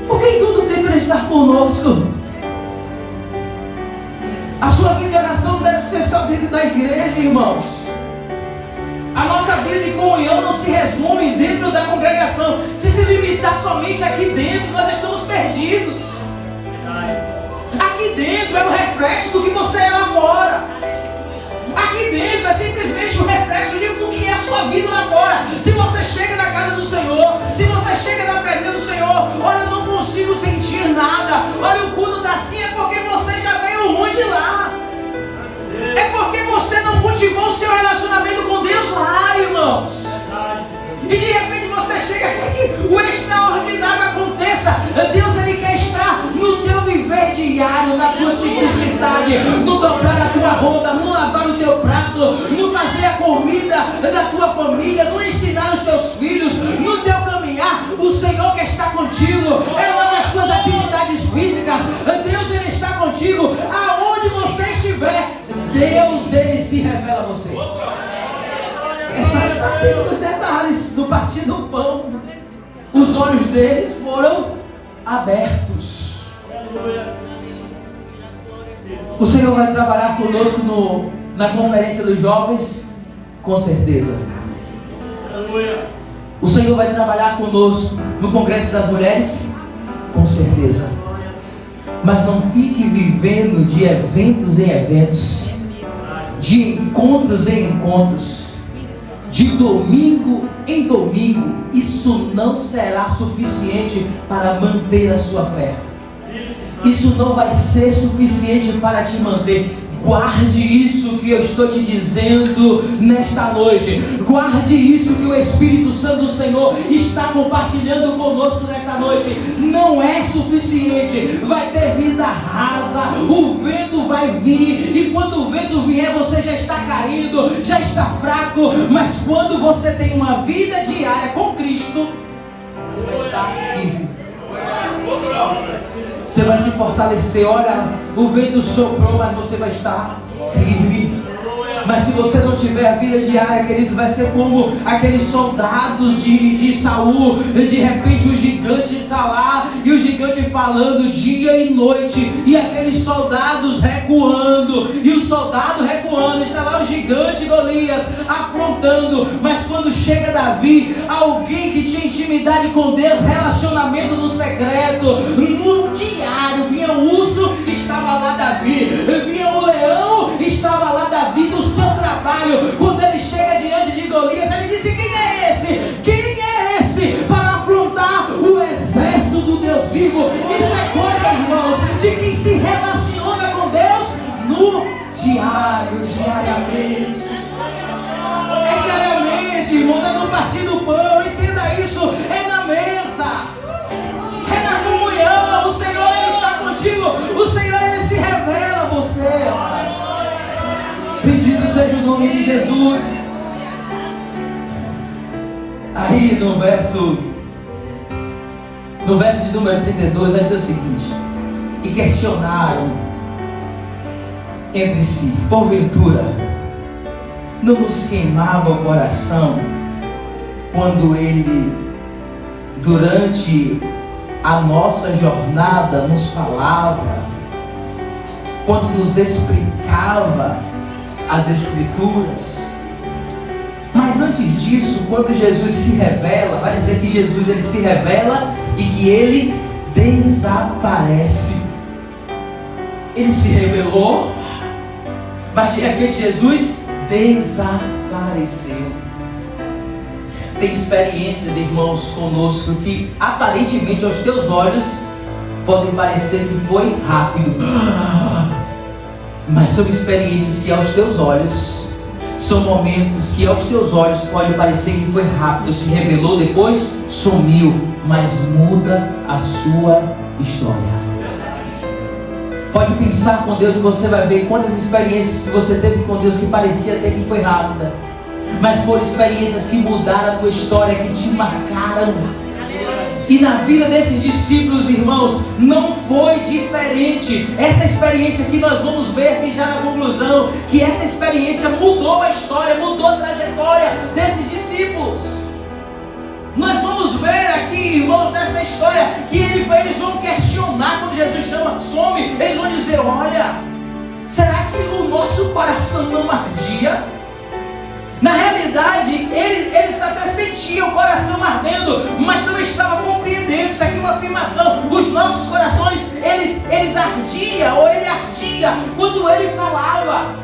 porque em todo tempo Ele está conosco. A sua vida de oração não deve ser só dentro da igreja, irmãos. A nossa vida de comunhão não se resume dentro da congregação. Se limitar somente aqui dentro, nós estamos perdidos. Aqui dentro é o reflexo do que você é lá fora. Aqui dentro é simplesmente o reflexo do que é a sua vida lá fora. Se você chega na casa do Senhor, se você chega na presença do Senhor, olha, eu não consigo sentir nada, olha, o culto está assim, é porque você já veio ruim de lá. É porque você não cultivou o seu relacionamento com Deus lá, irmãos. E de repente você chega aqui, o extraordinário aconteça. Deus, Ele quer estar no teu viver diário, na tua simplicidade, no dobrar a tua roupa, no lavar o teu prato, no fazer a comida da tua família, no ensinar os teus filhos, no teu caminhar. O Senhor quer estar contigo, é lá nas tuas atividades físicas. Deus, Ele está contigo, aonde você estiver. Deus, Ele se revela a você. Essa está tendo os detalhes do partir do pão. Os olhos deles foram abertos. O Senhor vai trabalhar conosco na conferência dos jovens, com certeza. O Senhor vai trabalhar conosco no congresso das mulheres, com certeza. Mas não fique vivendo de eventos em eventos, de encontros em encontros, de domingo em domingo. Isso não será suficiente para manter a sua fé. Isso não vai ser suficiente para te manter. Guarde isso que eu estou te dizendo nesta noite. Guarde isso que o Espírito Santo do Senhor está compartilhando conosco nesta noite. Não é suficiente. Vai ter vida rasa. O vento vai vir. E quando o vento vier, você já está caindo, já está fraco. Mas quando você tem uma vida diária com Cristo, você vai estar firme. Você vai se fortalecer. Olha, o vento soprou, mas você vai estar firme. Mas se você não tiver a vida diária, queridos, vai ser como aqueles soldados de Saul. De repente o gigante está lá, e o gigante falando dia e noite, e aqueles soldados recuando, e o soldado recuando, está lá o gigante Golias afrontando. Mas quando chega Davi, alguém que tinha intimidade com Deus, relacionamento no secreto, no diário, vinha o urso, estava lá Davi, vinha o leão, estava lá Davi do seu trabalho. Quando ele chega diante de Golias, ele disse: quem é esse? Quem é esse para afrontar o exército do Deus vivo? Isso é coisa, irmãos, de quem se relaciona com Deus no diário, diariamente. É diariamente, irmãos, é no partir do pão. Entenda isso, é na mesa, é na comunhão. O Senhor, Ele está contigo. O Senhor, Ele se revela a você. Bendito seja o nome de Jesus. Aí no verso de número 32 vai dizer o seguinte: e questionaram entre si, porventura não nos queimava o coração quando Ele, durante a nossa jornada, nos falava, quando nos explicava as Escrituras. Mas antes disso, quando Jesus se revela, vai dizer que Jesus ele se revela e que Ele desaparece. Ele se revelou, mas de repente Jesus desapareceu. Tem experiências, irmãos, conosco que aparentemente aos teus olhos podem parecer que foi rápido, mas são experiências que aos teus olhos, são momentos que aos teus olhos pode parecer que foi rápido, se revelou, depois sumiu, mas muda a sua história. Pode pensar com Deus e você vai ver quantas experiências que você teve com Deus que parecia até que foi rápida, mas foram experiências que mudaram a tua história, que te marcaram. E na vida desses discípulos, irmãos, não foi diferente. Essa experiência que nós vamos ver aqui já na conclusão, que essa experiência mudou a história, mudou a trajetória desses discípulos. Nós vamos ver aqui, irmãos, nessa história, que eles vão questionar quando Jesus chama, some. Eles vão dizer, olha, será que o nosso coração não ardia? Na realidade, eles até sentiam o coração ardendo, mas não estavam compreendendo. Isso aqui é uma afirmação. Os nossos corações, eles ardiam, ou ele ardia quando ele falava.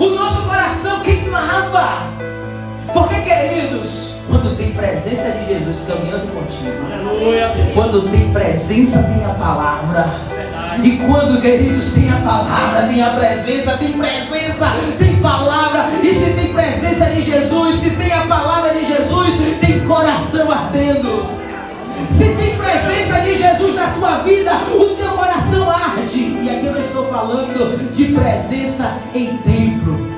O nosso coração queimava. Porque, queridos, quando tem presença de Jesus caminhando contigo, quando tem presença, tem a palavra. E quando, queridos, tem a palavra, tem a presença, tem palavra. E se tem presença de Jesus, se tem a palavra de Jesus, tem coração ardendo. Se tem presença de Jesus na tua vida, o teu coração arde. E aqui eu estou falando de presença em templo.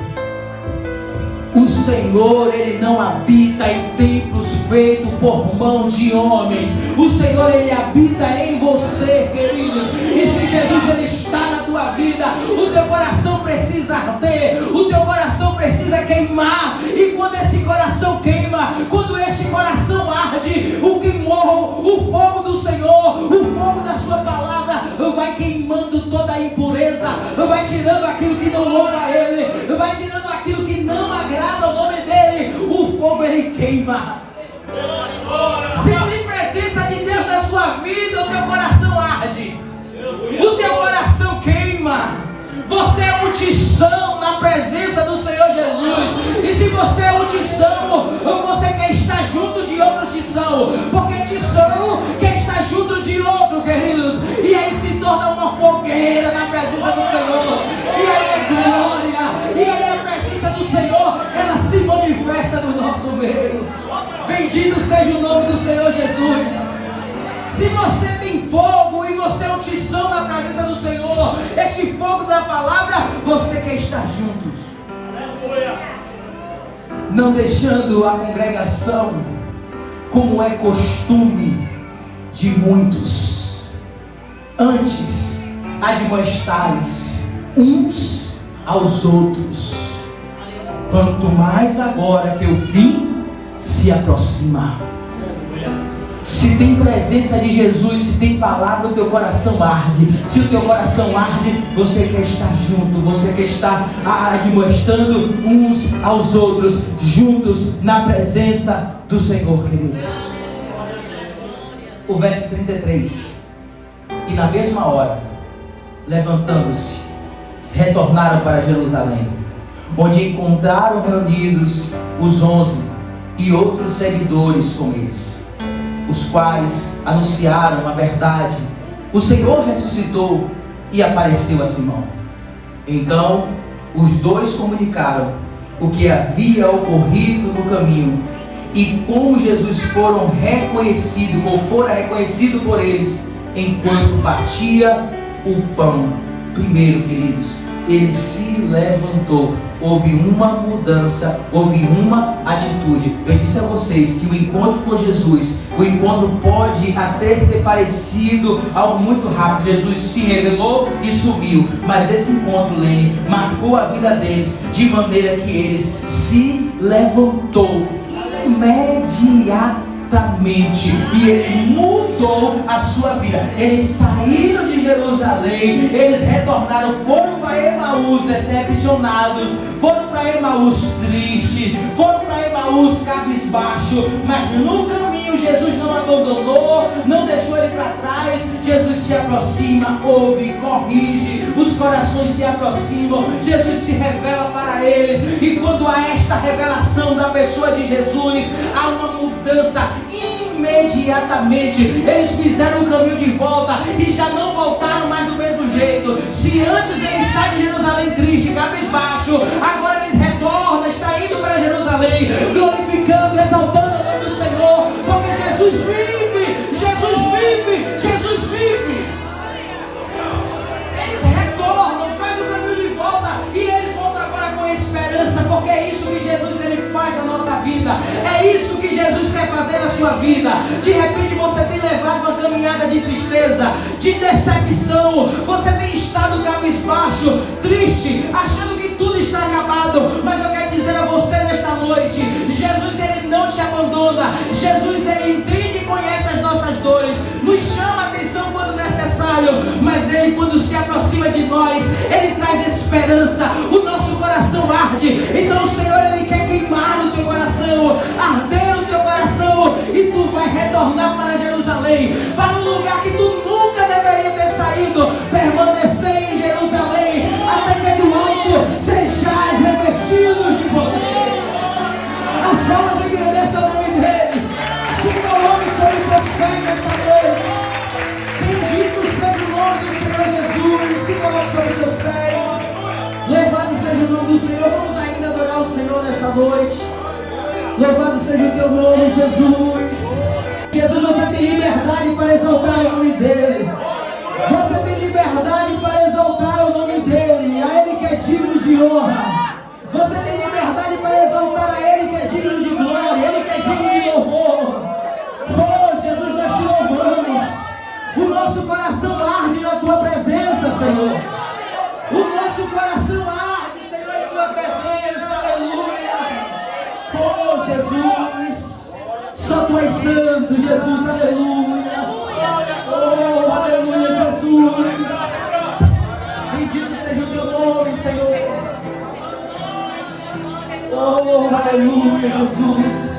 O Senhor, Ele não habita em templos feitos por mão de homens. O Senhor, Ele habita em você, queridos. E se Jesus, Ele está na tua vida, o teu coração precisa arder, o teu coração precisa queimar. E quando esse coração queima, quando esse coração arde, o fogo do Senhor, o fogo da sua palavra, vai queimando toda a impureza, vai tirando aquilo que não louva a Ele, vai tirando aquilo que não agrada ao nome dEle. O fogo, ele queima. Se tem presença de Deus na sua vida, o teu coração arde, o teu coração queima. Você é um tição na presença do Senhor Jesus. E se você é um tição, você quer estar junto de outro tição, porque tição quer estar junto de outro, queridos. E aí se torna uma fogueira na presença do Senhor. E aí é glória. E aí a presença do Senhor, ela se manifesta no nosso meio. Bendito seja o nome do Senhor Jesus. Se você tem fogo e você é um tição na presença do Senhor, esse fogo da palavra, você quer estar juntos. Não deixando a congregação, como é costume de muitos. Antes, admoestares uns aos outros, quanto mais agora que o fim se aproxima. Se tem presença de Jesus, se tem palavra, o teu coração arde. Se o teu coração arde, você quer estar junto, você quer estar admoestando uns aos outros, juntos na presença do Senhor, queridos. O verso 33. E na mesma hora, levantando-se, retornaram para Jerusalém, onde encontraram reunidos os 11 e outros seguidores com eles, os quais anunciaram a verdade. O Senhor ressuscitou e apareceu a Simão. Então os dois comunicaram o que havia ocorrido no caminho e como Jesus fora reconhecido por eles enquanto partia o pão. Primeiro, queridos, ele se levantou. Houve uma mudança, houve uma atitude. Eu disse a vocês que o encontro com Jesus, o encontro pode até ter parecido algo muito rápido. Jesus se revelou e sumiu, mas esse encontro, Lene, marcou a vida deles de maneira que eles se levantou imediatamente, e ele mudou a sua vida. Eles saíram de Jerusalém, eles retornaram, foram para Emaús decepcionados, foram para Emaús tristes, foram para Emaús cabisbaixo, mas no caminho Jesus não abandonou, não deixou ele para trás. Jesus se aproxima, ouve, corrige, os corações se aproximam, Jesus se revela para eles, e quando há esta revelação da pessoa de Jesus, há uma mudança imediatamente. Eles fizeram o caminho de volta e já não voltaram mais do mesmo jeito. Se antes eles saem de Jerusalém triste, cabisbaixo, agora eles retornam, está indo para Jerusalém, glorificando, exaltando o nome do Senhor, porque Jesus vive, Jesus vive, Jesus vive. Eles retornam, fazem o caminho de volta, e eles voltam agora com esperança, porque é isso que Jesus ele faz na nossa vida, é isso que Jesus quer fazer na sua vida. De repente você tem levado uma caminhada de tristeza, de decepção, você tem estado cabisbaixo, triste, achando que tudo está acabado, mas eu quero dizer a você nesta noite, Jesus ele não te abandona, Jesus ele entende e conhece as nossas dores, nos chama a atenção quando necessário, mas ele quando se aproxima de nós, ele traz esperança, o nosso coração arde. Então o Senhor ele quer queimar o teu coração, arder o teu coração, e tu vai retornar para Jerusalém, para um lugar que tu nunca deveria ter saído, permanecer em Jerusalém, até que do alto sejais revestidos de poder. As palmas agradecem ao nome dele, se coloque sobre os seus pés nesta noite. Bendito seja o nome do Senhor Jesus. Se coloque sobre os seus pés. Louvado seja o nome do Senhor. Vamos ainda adorar o Senhor nesta noite. Louvado seja o teu nome, Jesus. Jesus, você tem liberdade para exaltar o nome dele. Você tem liberdade para exaltar o nome dele, a ele que é digno de honra. Você tem liberdade para exaltar a ele que é digno de glória, ele que é digno de louvor. Oh Jesus, nós te louvamos. O nosso coração arde na tua presença, Senhor. O nosso coração arde, Senhor, em tua presença. Aleluia. Oh Jesus, só tu és santo, Jesus. Aleluia. Oh, aleluia, Jesus. Bendito seja o teu nome, Senhor. Oh, aleluia, Jesus.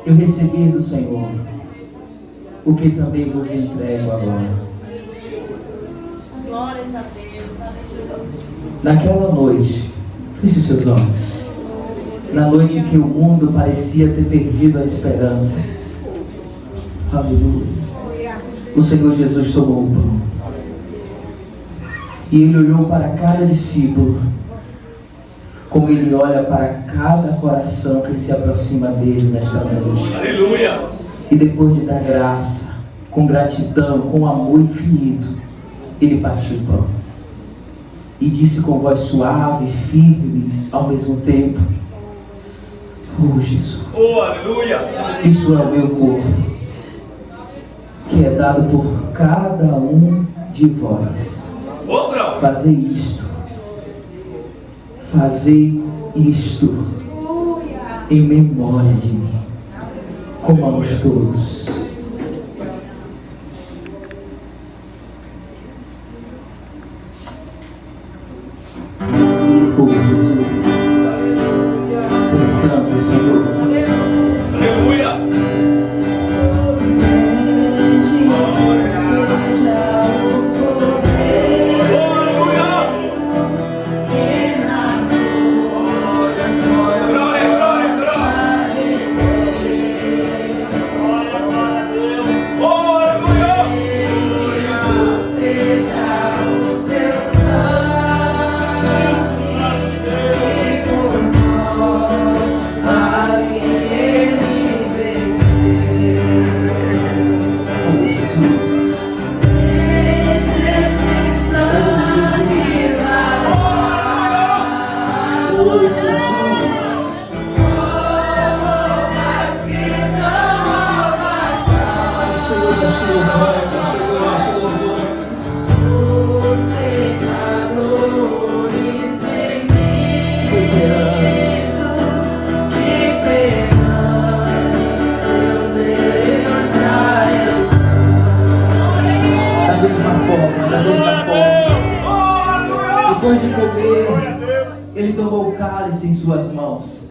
eu recebi do Senhor o que também vos entrego agora. Glórias a Deus. Naquela noite, feche os seus olhos. Na noite em que o mundo parecia ter perdido a esperança, aleluia, o Senhor Jesus tomou o pão e Ele olhou para cada discípulo, como Ele olha para cada coração que se aproxima dele nesta noite. Aleluia! E depois de dar graça, com gratidão, com amor infinito, Ele partiu o pão e disse com voz suave, firme, ao mesmo tempo: oh Jesus, Oh, aleluia! isso é o meu corpo, que é dado por cada um de vós. Outra! Fazei isto em memória de mim. Comamos todos. Oh Jesus, é santo Senhor. Aleluia! Depois de comer, Ele tomou o cálice em suas mãos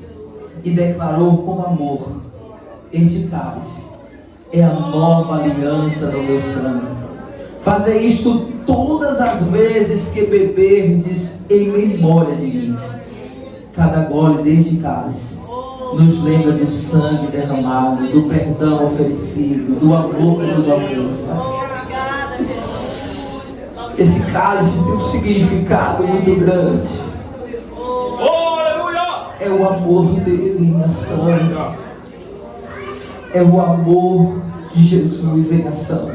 e declarou com amor: este cálice é a nova aliança no meu sangue. Fazei isto todas as vezes que beberdes em memória de mim. Cada gole deste cálice nos lembra do sangue derramado, do perdão oferecido, do amor que nos alcança. Esse cálice tem um significado muito grande. Oh, aleluia! É o amor dele em ação. É o amor de Jesus em ação.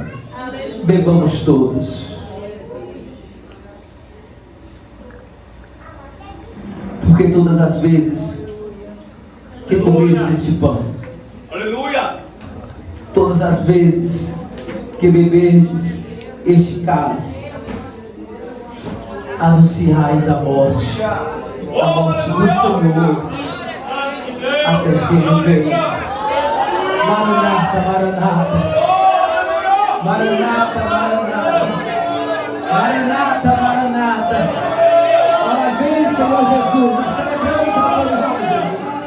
Bebamos todos. Porque todas as vezes que comerdes este pão, Aleluia! todas as vezes que beberdes este cálice, anunciais a morte do Senhor, até que Ele venha. Maranata, Maranata, Maranata, Maranata, Maranata, Maranata. Ora, vem, Senhor Jesus, nós celebramos a tua nome, Jesus.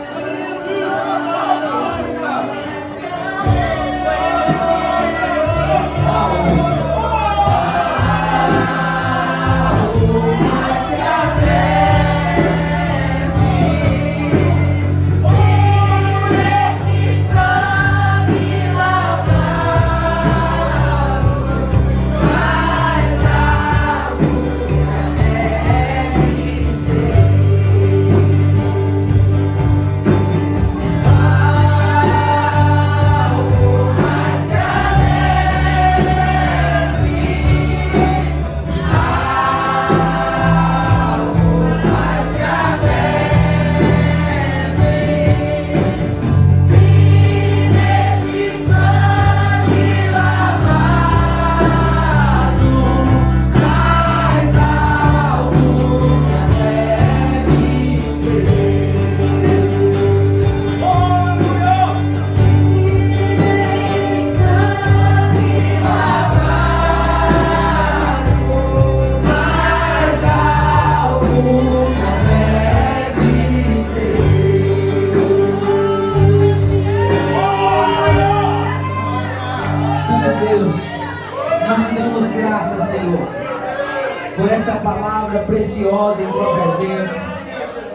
por essa palavra preciosa em tua presença,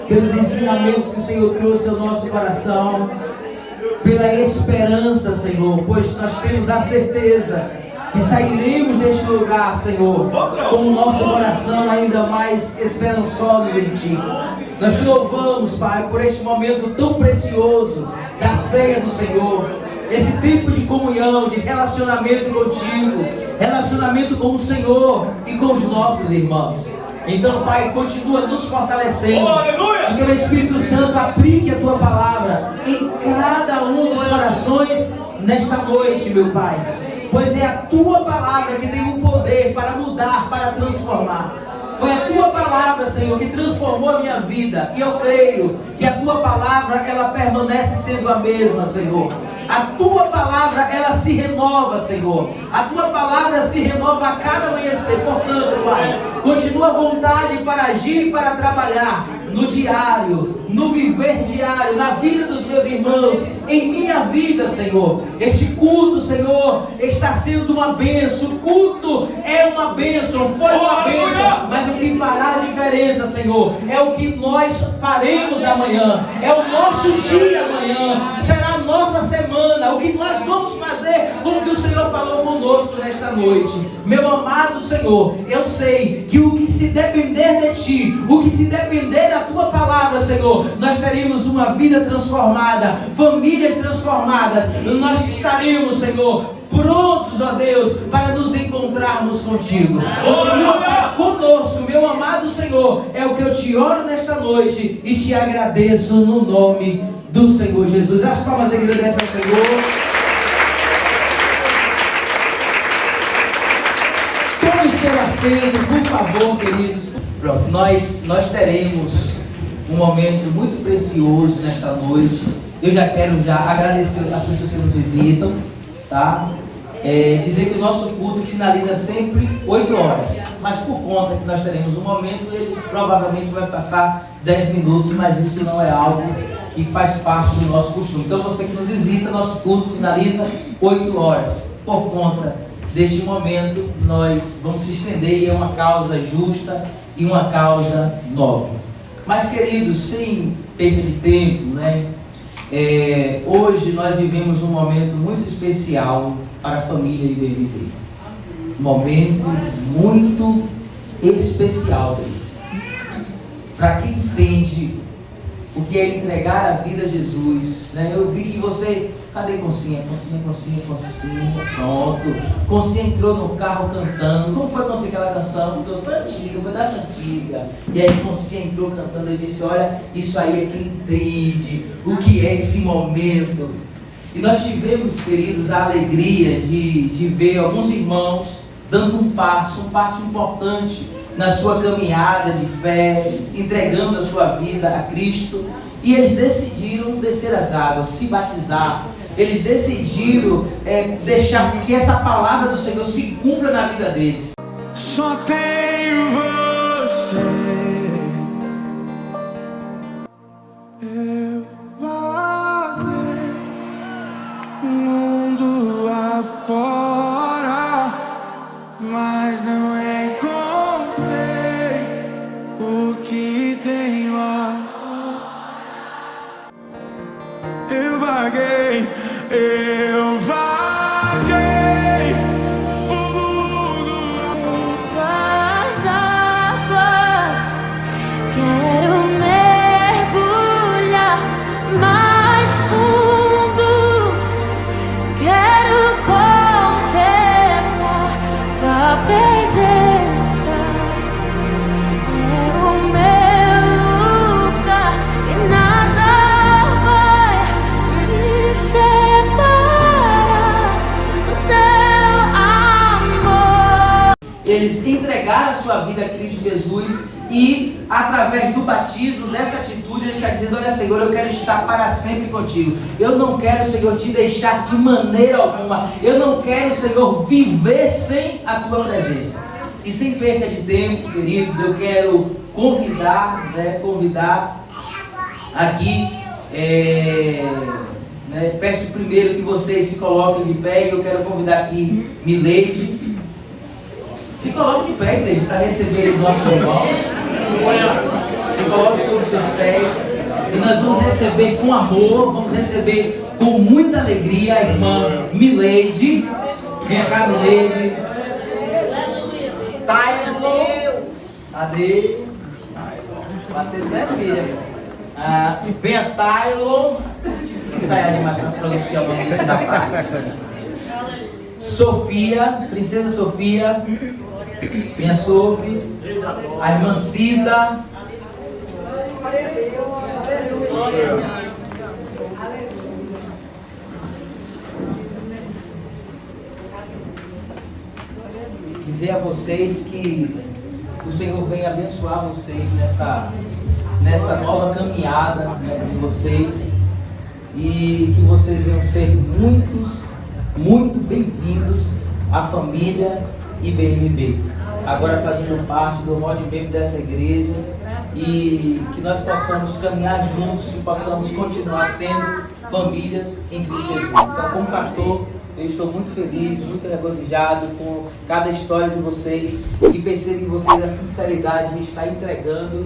pelos ensinamentos que o Senhor trouxe ao nosso coração, pela esperança, Senhor, pois nós temos a certeza que sairemos deste lugar, Senhor, com o nosso coração ainda mais esperançoso em Ti. Nós te louvamos, Pai, por este momento tão precioso da ceia do Senhor, esse tempo de comunhão, de relacionamento contigo, relacionamento com o Senhor e com os nossos irmãos. Então, Pai, continua nos fortalecendo, e que o Espírito Santo aplique a Tua palavra em cada um dos corações nesta noite, meu Pai, pois é a Tua palavra que tem o poder para mudar, para transformar. Foi a Tua palavra, Senhor, que transformou a minha vida, e eu creio que a Tua palavra, ela permanece sendo a mesma, Senhor. A Tua palavra, ela se renova, Senhor. A Tua palavra se renova a cada amanhecer. Portanto, Pai, continua a vontade para agir e para trabalhar no diário, no viver diário, na vida dos meus irmãos, em minha vida, Senhor. Este culto, Senhor, está sendo uma bênção. O culto é uma bênção, foi uma bênção, mas o que fará a diferença, Senhor, é o que nós faremos amanhã, é o nosso dia amanhã, será a nossa semana, o que nós vamos fazer com o que o Senhor falou conosco nesta noite. Meu amado Senhor, eu sei que o que se depender de Ti, o que se depender da Tua palavra, Senhor, nós teremos uma vida transformada, famílias transformadas, nós estaremos, Senhor, prontos, ó Deus, para nos encontrarmos contigo. Continua conosco, meu amado Senhor, é o que eu te oro nesta noite e te agradeço no nome do Senhor Jesus. As palmas agradecem ao Senhor. Tome o seu assento, por favor, queridos. Pronto, nós teremos um momento muito precioso nesta noite. Eu já quero agradecer as pessoas que nos visitam, tá? Dizer que o nosso culto finaliza sempre 8 horas, mas por conta que nós teremos um momento, ele provavelmente vai passar 10 minutos, mas isso não é algo que faz parte do nosso costume. Então você que nos visita, nosso culto finaliza 8 horas. Por conta deste momento, nós vamos se estender, e é uma causa justa e uma causa nobre. Mas, queridos, sem perda de tempo, né? Hoje nós vivemos um momento muito especial para a família IBMV. Um momento muito especial deles. Para quem entende o que é entregar a vida a Jesus, né? Eu vi que você... Cadê Concinha? Pronto. Concinha entrou no carro cantando. Como foi, Concinha, aquela canção? Foi antiga, foi das antigas. E aí Concinha entrou cantando e disse: olha, isso aí é quem entende o que é esse momento. E nós tivemos, queridos, a alegria de ver alguns irmãos dando um passo importante na sua caminhada de fé, entregando a sua vida a Cristo. E eles decidiram descer as águas, se batizar. Eles decidiram deixar que essa palavra do Senhor se cumpra na vida deles. Só tenho você. Eu vaguei mundo afora, mas não encontrei o que tenho. Eu vaguei o mundo as águas, quero mergulhar mais fundo, quero contemplar tua presença, é o meu lugar e nada vai me separar do teu amor. Eles entregaram a sua vida a Cristo Jesus, e através do batismo, dessa atitude, ele está dizendo: olha, Senhor, eu quero estar para sempre contigo. Eu não quero, Senhor, te deixar de maneira alguma. Eu não quero, Senhor, viver sem a tua presença. E sem perda de tempo, queridos, eu quero convidar aqui, peço primeiro que vocês se coloquem de pé, e eu quero convidar aqui Mileide. Se coloque de pé, igreja, para receber o nosso irmão. Se coloque sobre os seus pés. E nós vamos receber com amor, vamos receber com muita alegria a irmã Mileide. Vem cá, Mileide. Taylor. Cadê? Bateu Zé Filha. Vem a Taylor. E sai ali mais para pronunciar o nome desse rapaz. Sofia, Princesa Sofia. Minha Sofia. A irmã Cida. Dizer a vocês que o Senhor vem abençoar vocês nessa nova caminhada, né, de vocês, e que vocês venham ser muito bem-vindos à família IBMB. Agora fazendo parte do modo de membro dessa igreja, e que nós possamos caminhar juntos e possamos continuar sendo famílias em Cristo Jesus. Então, como pastor, eu estou muito feliz, muito regozijado com cada história de vocês e percebo em vocês a sinceridade de estar entregando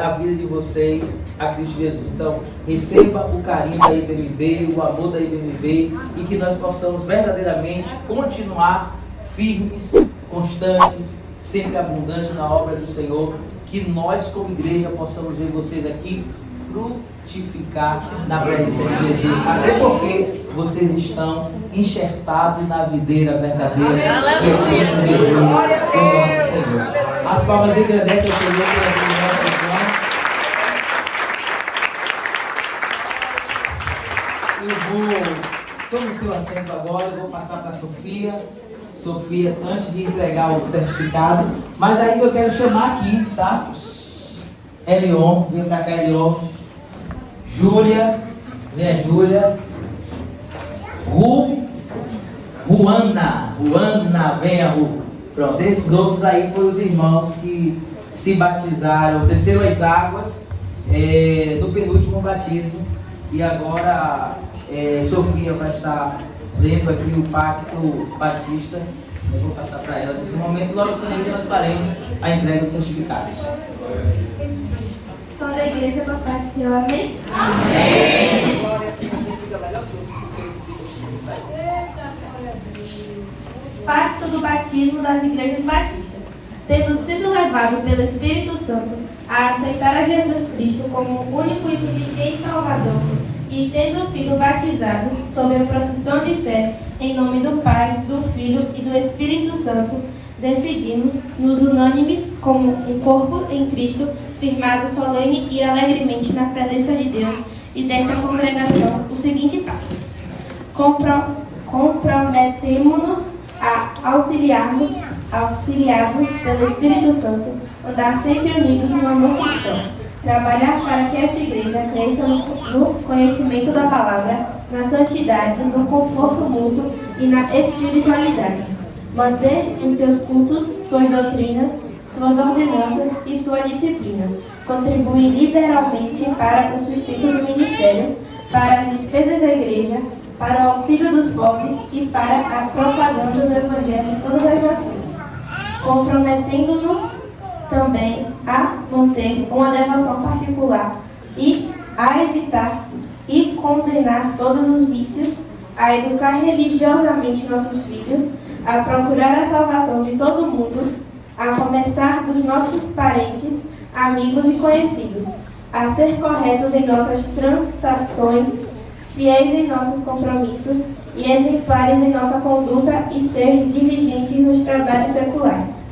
a vida de vocês a Cristo Jesus. Então, receba o carinho da IBMB, o amor da IBMB e que nós possamos verdadeiramente continuar firmes, constantes, sempre abundantes na obra do Senhor. Que nós, como igreja, possamos ver vocês aqui frutificar na presença de Jesus, até porque vocês estão enxertados na videira verdadeira, que é Cristo Jesus, o nosso Senhor. As palmas agradecem ao Senhor pela nossa irmã. Tome o seu assento agora, eu vou passar para a Sofia. Sofia, antes de entregar o certificado, mas aí eu quero chamar aqui, tá? Elion, vem pra cá, Elion. Júlia, vem a Júlia. Ruana, vem a Ru. Pronto, esses outros aí foram os irmãos que se batizaram, desceram as águas do penúltimo batismo. E agora Sofia vai estar lendo aqui o Pacto Batista. Eu vou passar para ela nesse momento. Logo em seguida nós faremos a entrega dos certificados. Sou da igreja Papai do Senhor, amém? Amém! Pacto do batismo das igrejas batistas. Tendo sido levado pelo Espírito Santo a aceitar a Jesus Cristo como o único e suficiente Salvador, e tendo sido batizado sob a profissão de fé, em nome do Pai, do Filho e do Espírito Santo, decidimos, nos unânimes, como um corpo em Cristo, firmado solene e alegremente na presença de Deus e desta congregação, o seguinte pacto. Comprometemo-nos a auxiliados pelo Espírito Santo, andar sempre unidos no amor cristão, trabalhar para que essa igreja cresça no conhecimento da palavra, na santidade, no conforto mútuo e na espiritualidade, manter os seus cultos, suas doutrinas, suas ordenanças e sua disciplina, contribuir liberalmente para o sustento do ministério, para as despesas da igreja, para o auxílio dos pobres e para a propaganda do Evangelho em todas as nações, comprometendo-nos também a manter uma devoção particular e a evitar e condenar todos os vícios, a educar religiosamente nossos filhos, a procurar a salvação de todo mundo, a começar dos nossos parentes, amigos e conhecidos, a ser corretos em nossas transações, fiéis em nossos compromissos e exemplares em nossa conduta e ser diligentes nos trabalhos seculares.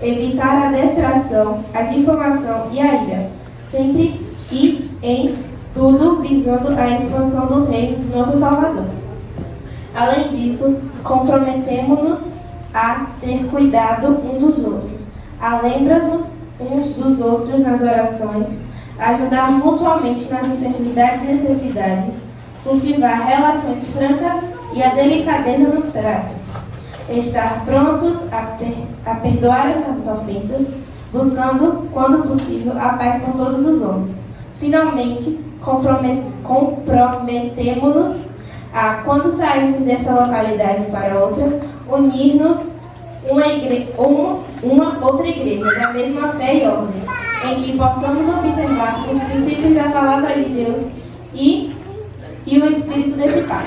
Evitar a detração, a difamação e a ira, sempre e em tudo visando a expansão do reino do nosso Salvador. Além disso, comprometemo-nos a ter cuidado um dos outros, a lembrar-nos uns dos outros nas orações, ajudar mutuamente nas enfermidades e necessidades, cultivar relações francas e a delicadeza no trato, estar prontos a perdoar as nossas ofensas, buscando, quando possível, a paz com todos os homens. Finalmente, comprometemo-nos a, quando sairmos desta localidade para outra, unir-nos uma outra igreja da mesma fé e ordem, em que possamos observar os princípios da palavra de Deus e o Espírito desse Pai.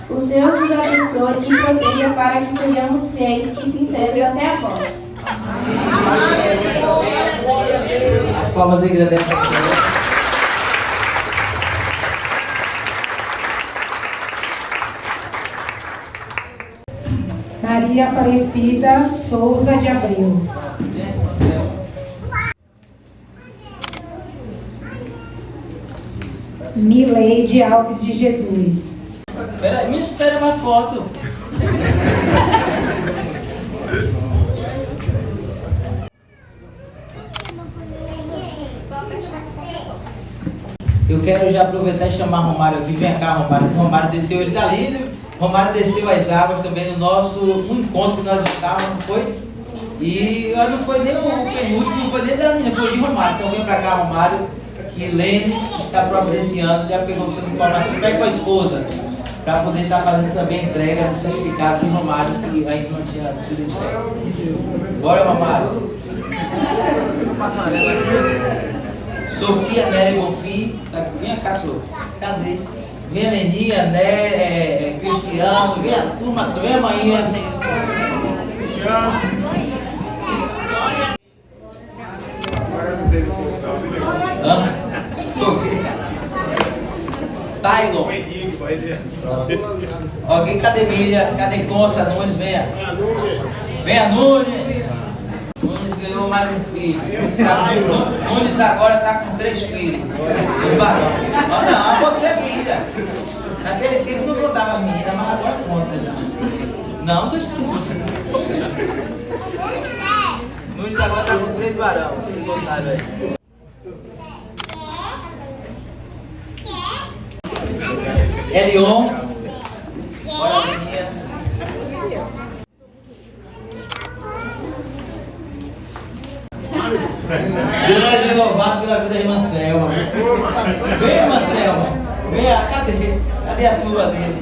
O Senhor nos abençoe e proteja para que sejamos fiéis e sinceros até a morte. As palmas agradecem ao Senhor. Maria Aparecida Souza de Abreu. Mileide Alves de Jesus. Peraí, me espera uma foto. Eu quero já aproveitar e chamar Romário aqui. Vem cá, Romário. Romário desceu, ele tá ali, né? Romário desceu as águas também no nosso encontro que nós estávamos, não foi? E não foi nem o penúltimo, não foi nem da minha, foi de Romário. Então vem pra cá, Romário, que Lene está providenciando, já pegou sua informação, pega com a esposa, para poder estar fazendo também a entrega do certificado de Romário, que ainda não tinha sido entregue. Bora, Romário. Sofia Nery Bonfim, vem cá, Sofia. Cadê? Vem a Leninha, né, Cristiano, vem a turma, vem a manhã. Taylor. Ok, cadê Milha? Cadê Concha Nunes? Venha. Venha, Nunes. Nunes ganhou mais um filho. Nunes agora está com 3 filhos. Os barões. Não, você é filha. Naquele tempo não contava menina, mas agora conta já. Não, tô escutando você. Nunes agora está com 3 barões. Se contar, velho. Elion. Olha a menina. Deus seja louvado pela vida de irmã Selma. Vem, irmã Selma. Vem, cadê? Cadê a turma dele?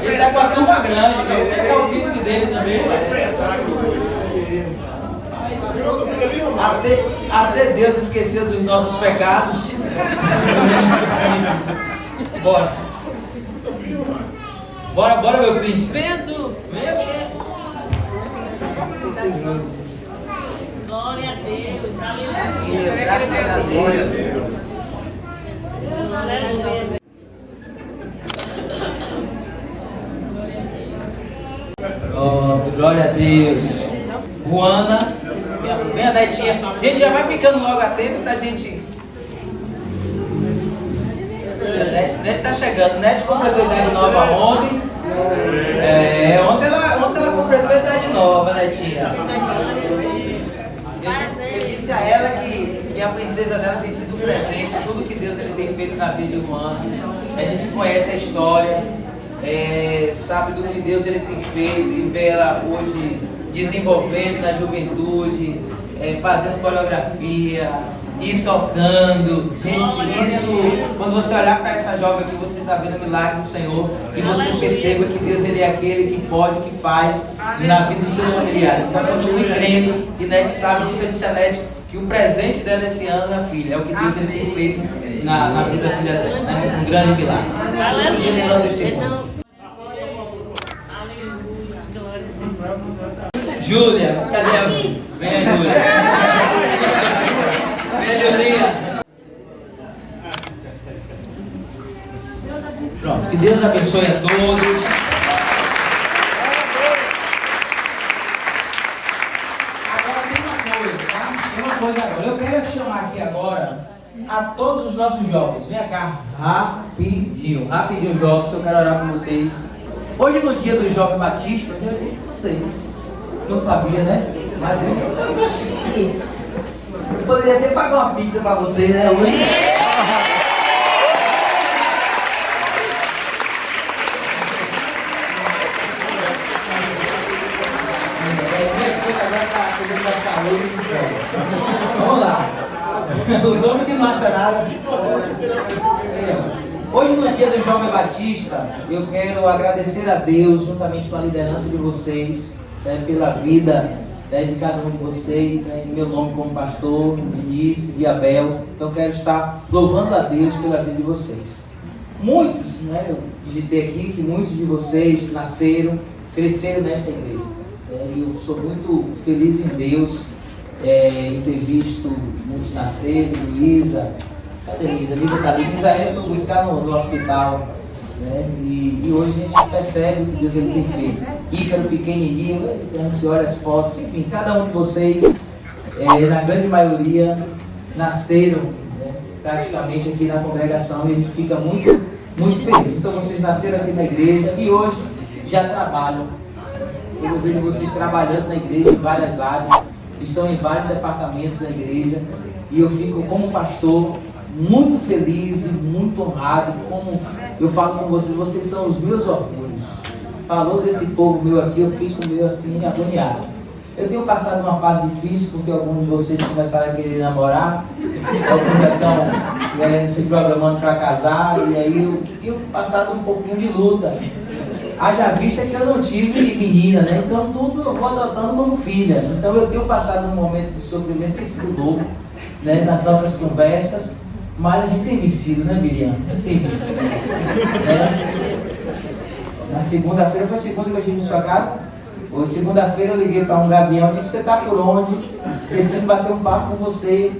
Ele está com a turma grande, viu? Vou pegar o bisco dele também, até Deus esqueceu dos nossos pecados. Bora. Bora, meu príncipe. Venha tu. Venha, glória a Deus. Aleluia. Graças a Deus. Oh, glória a Deus. Juana. Venha, Netinha. A gente já vai ficando logo atento pra gente. Net tá chegando. Net completou idade nova ontem. Ontem ela completou idade nova, Netinha. Eu disse a ela que a princesa dela tem sido um presente, tudo que Deus ele tem feito na vida de Juana. A gente conhece a história, sabe do que Deus ele tem feito e vê ela hoje desenvolvendo na juventude, fazendo coreografia e tocando. Gente, isso, quando você olhar para essa jovem aqui, você está vendo o milagre do Senhor e você perceba que Deus ele é aquele que pode, que faz na vida dos seus familiares. Então continue crendo e Nete sabe disso. Eu disse a Nete que o presente dela esse ano, minha filha, é o que Deus ele tem feito na vida da filha dela, né? Um grande milagre. Júlia, cadê a... Vem, Júlia. Vem, Julia. Pronto, que Deus abençoe a todos. Agora tem uma coisa, tá? Tem uma coisa agora. Eu quero chamar aqui agora a todos os nossos jovens. Vem cá, rapidinho, jovens, eu quero orar por vocês. Hoje no dia do Jovem Batista, vocês não sabia, né? Mas eu poderia até pagar uma pizza para vocês, né? Hoje. Vamos lá. Os homens não acham nada. Hoje no dia do Jovem Batista, eu quero agradecer a Deus, juntamente com a liderança de vocês, né, pela vida, né, de cada um de vocês, né, em meu nome como pastor, Vinícius e Abel. Então quero estar louvando a Deus pela vida de vocês. Muitos, né, eu digitei aqui que muitos de vocês nasceram, cresceram nesta igreja. E eu sou muito feliz em Deus em ter visto muitos nascerem. Luísa, cadê Luísa? Luísa está ali. Misael foi buscar no hospital. Né? E hoje a gente percebe o que Deus ele tem feito. Ícaro pequenininho, a gente olha as fotos, enfim, cada um de vocês, na grande maioria, nasceram, né, praticamente aqui na congregação, e a gente fica muito, muito feliz. Então vocês nasceram aqui na igreja e hoje já trabalham. Eu vejo vocês trabalhando na igreja em várias áreas, estão em vários departamentos da igreja, e eu fico como pastor muito feliz e muito honrado. Como eu falo com vocês, vocês são os meus orgulhos. Falou desse povo meu aqui, eu fico meio assim agoniado. Eu tenho passado uma fase difícil porque alguns de vocês começaram a querer namorar, alguns já estão se programando para casar, e aí eu tenho passado um pouquinho de luta. Haja vista que eu não tive menina, né? Então tudo eu vou adotando como filha. Então eu tenho passado um momento de sofrimento que se mudou, né, nas nossas conversas, mas a gente tem vencido, né, Miriam? Tem vencido. Né? Na segunda-feira, foi a segunda que eu estive na sua casa. Hoje, segunda-feira, eu liguei para um gavião e disse: você está por onde? Preciso bater um papo com você.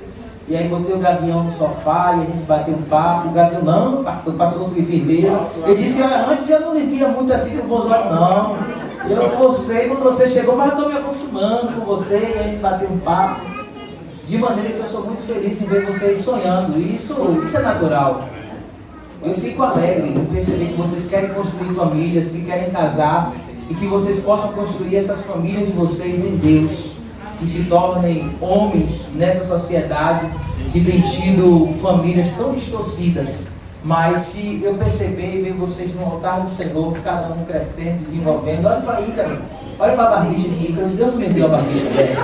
E aí botei o gavião no sofá e a gente bateu um papo. O gavião, não, passou a firmeza. Eu disse: olha, antes eu não lhe via muito assim com os olhos, não. Você, quando você chegou, mas eu estou me acostumando com você. E a gente bateu um papo. De maneira que eu sou muito feliz em ver vocês sonhando. E isso é natural. Eu fico alegre em perceber que vocês querem construir famílias, que querem casar, e que vocês possam construir essas famílias de vocês em Deus, que se tornem homens nessa sociedade que tem tido famílias tão distorcidas. Mas se eu perceber e ver vocês no altar do Senhor, cada um crescendo, desenvolvendo, olha para Ícaro, olha para a barriga de Ícaro, Deus me deu a barriga dela.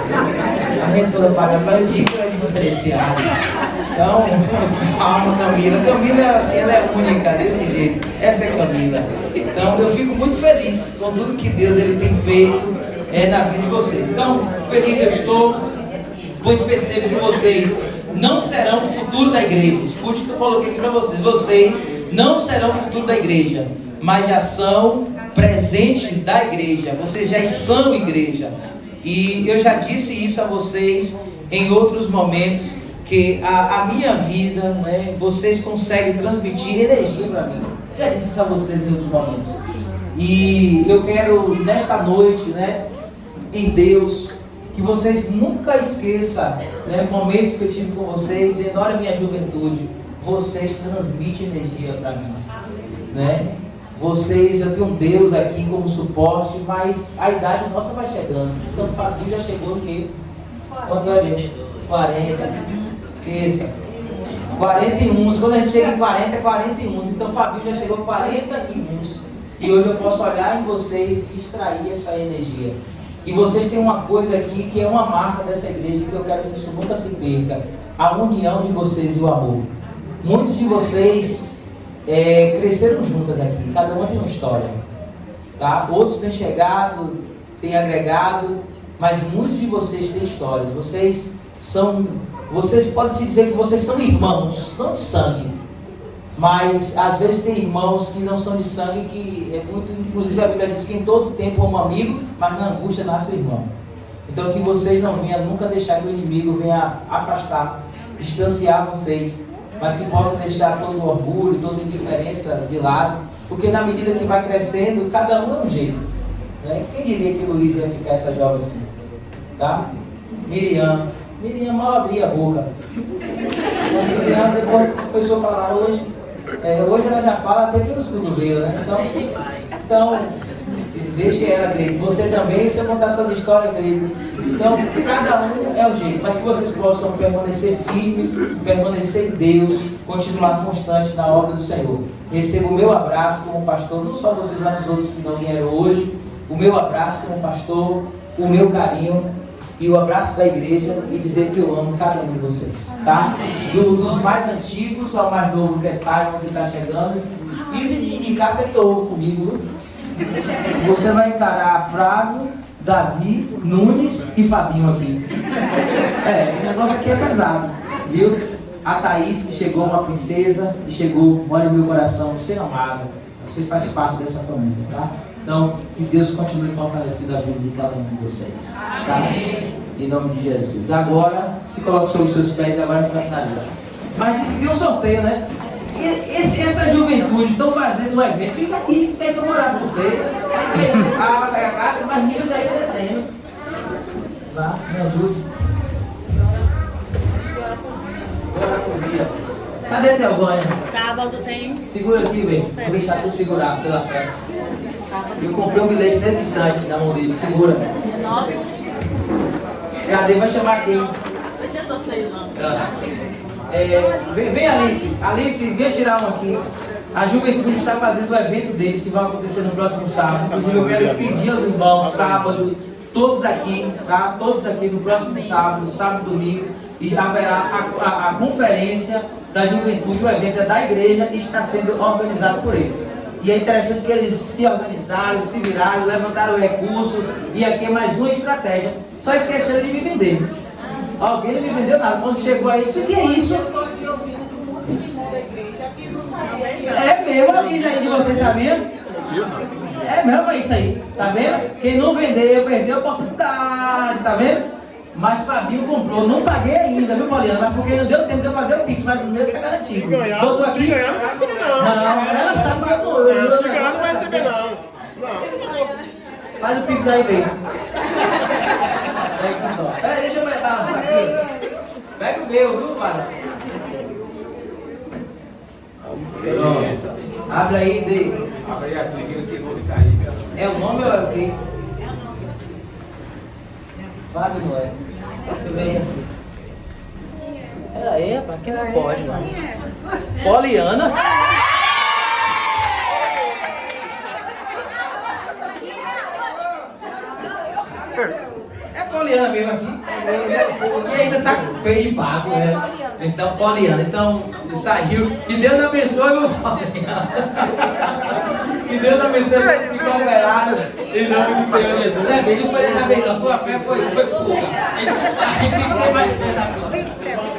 A minha toda parada, mas o Ícaro é diferenciado. Então, calma, Camila. Camila, assim, ela é única, desse jeito. Essa é Camila. Então, eu fico muito feliz com tudo que Deus ele tem feito na vida de vocês. Então, feliz eu estou, pois percebo que vocês não serão o futuro da igreja. Escute o que eu coloquei aqui para vocês. Vocês não serão o futuro da igreja, mas já são presente da igreja. Vocês já são igreja. E eu já disse isso a vocês em outros momentos, que a minha vida, né, vocês conseguem transmitir energia para mim. Já disse isso a vocês em outros momentos. E eu quero, nesta noite, né, em Deus, que vocês nunca esqueçam, né, momentos que eu tive com vocês, e na hora da minha juventude, vocês transmitem energia para mim. Né? Vocês, eu tenho Deus aqui como suporte, mas a idade nossa vai chegando. Então o Fabinho já chegou o quê? Quanto é? 40. Esqueça. 41. Quando a gente chega em 40, é 41. Então o Fabinho já chegou 41. E hoje eu posso olhar em vocês e extrair essa energia. E vocês têm uma coisa aqui que é uma marca dessa igreja, que eu quero que isso nunca se perca: a união de vocês e o amor. Muitos de vocês cresceram juntas aqui, cada uma tem uma história, tá? Outros têm chegado, têm agregado, mas muitos de vocês têm histórias. Vocês podem se dizer que vocês são irmãos, não de sangue, mas às vezes tem irmãos que não são de sangue, que é muito, inclusive a Bíblia diz que em todo tempo é um amigo, mas na angústia nasce o irmão. Então que vocês não venham nunca deixar que o inimigo venha afastar, distanciar vocês, mas que possam deixar todo o orgulho, toda a indiferença de lado, porque na medida que vai crescendo, cada um é um jeito. Né? Quem diria que Luiz ia ficar essa jovem assim? Tá? Miriam mal abria a boca. Miriam, depois começou a falar hoje ela já fala até pelos cotovelos, né? Então, deixe ela, querido. Você também, se eu contar suas histórias, querido. Então, cada um é o jeito, mas que vocês possam permanecer firmes, permanecer em Deus, continuar constante na obra do Senhor. Recebo o meu abraço como pastor, não só vocês, mas os outros que não vieram hoje. O meu abraço como pastor, o meu carinho e o abraço da igreja, e dizer que eu amo cada um de vocês, tá? Dos mais antigos ao mais novo, que é Taiwan, que está chegando, e em casa é novo comigo. Você vai encarar Flávio, Davi, Nunes e Fabinho aqui. O negócio aqui é pesado, viu? A Thaís, que chegou, uma princesa, e chegou, mora no meu coração, ser amada. Você faz parte dessa família, tá? Então, que Deus continue fortalecendo a vida de cada um de vocês, tá? Em nome de Jesus. Agora, se coloque sobre os seus pés, agora a gente vai finalizar. Mas disse que tem um sorteio, né? Essa juventude estão fazendo um evento, fica aqui, fica morar com vocês. Vai pegar a caixa, mas ninguém já ia descendo. Vá, me ajude. Bora por dia. Cadê Teogânia? Sábado tem. Segura aqui, velho. Vou deixar tu segurar pela fé. Eu comprei um bilhete nesse instante na mão dele. Segura. Cadê? Vai chamar quem? Vai ser só 6 anos. Vem Alice. Alice, vem tirar um aqui. A juventude está fazendo o evento deles que vai acontecer no próximo sábado. Inclusive eu quero pedir aos irmãos, sábado, todos aqui, tá? Todos aqui no próximo sábado, sábado e domingo, e haverá a conferência da juventude, o evento é da igreja e está sendo organizado por eles. E é interessante que eles se organizaram, se viraram, levantaram recursos, e aqui é mais uma estratégia. Só esqueceram de me vender. Alguém não me vendeu nada. Quando chegou aí, isso aqui é isso. É mesmo, alguém já de vocês sabia? É mesmo, é isso aí. Tá vendo? Quem não vendeu, perdeu a oportunidade, tá vendo? Mas Fabinho comprou, não paguei ainda, viu, Poliana? Mas porque não deu tempo de eu fazer o Pix, mas o meu tá garantido. Se ganhar, não vai receber não. Não, ela sabe que eu não. Se ganhar, não vai receber não. Faz o Pix aí, velho. Pega aqui só. Pera aí, deixa eu balançar aqui. Pega o meu, viu, para? Pronto. Abre aí, Dê. Abre aí a clique que vou cair. É o nome ou é o quê? Fábio Noé. Tudo bem? Pera aí, rapaz, que não pode, não. Poliana? É Poliana mesmo aqui. E ainda tá com peito de pago, né? Então, Poliana. Então, saiu. Que Deus abençoe, meu Poliana. Que Deus abençoe você ficar operado em nome do Senhor Jesus. Né, bem? Não foi dessa vez, não. Tua fé foi pouca. A gente tem que ter mais fé na tua.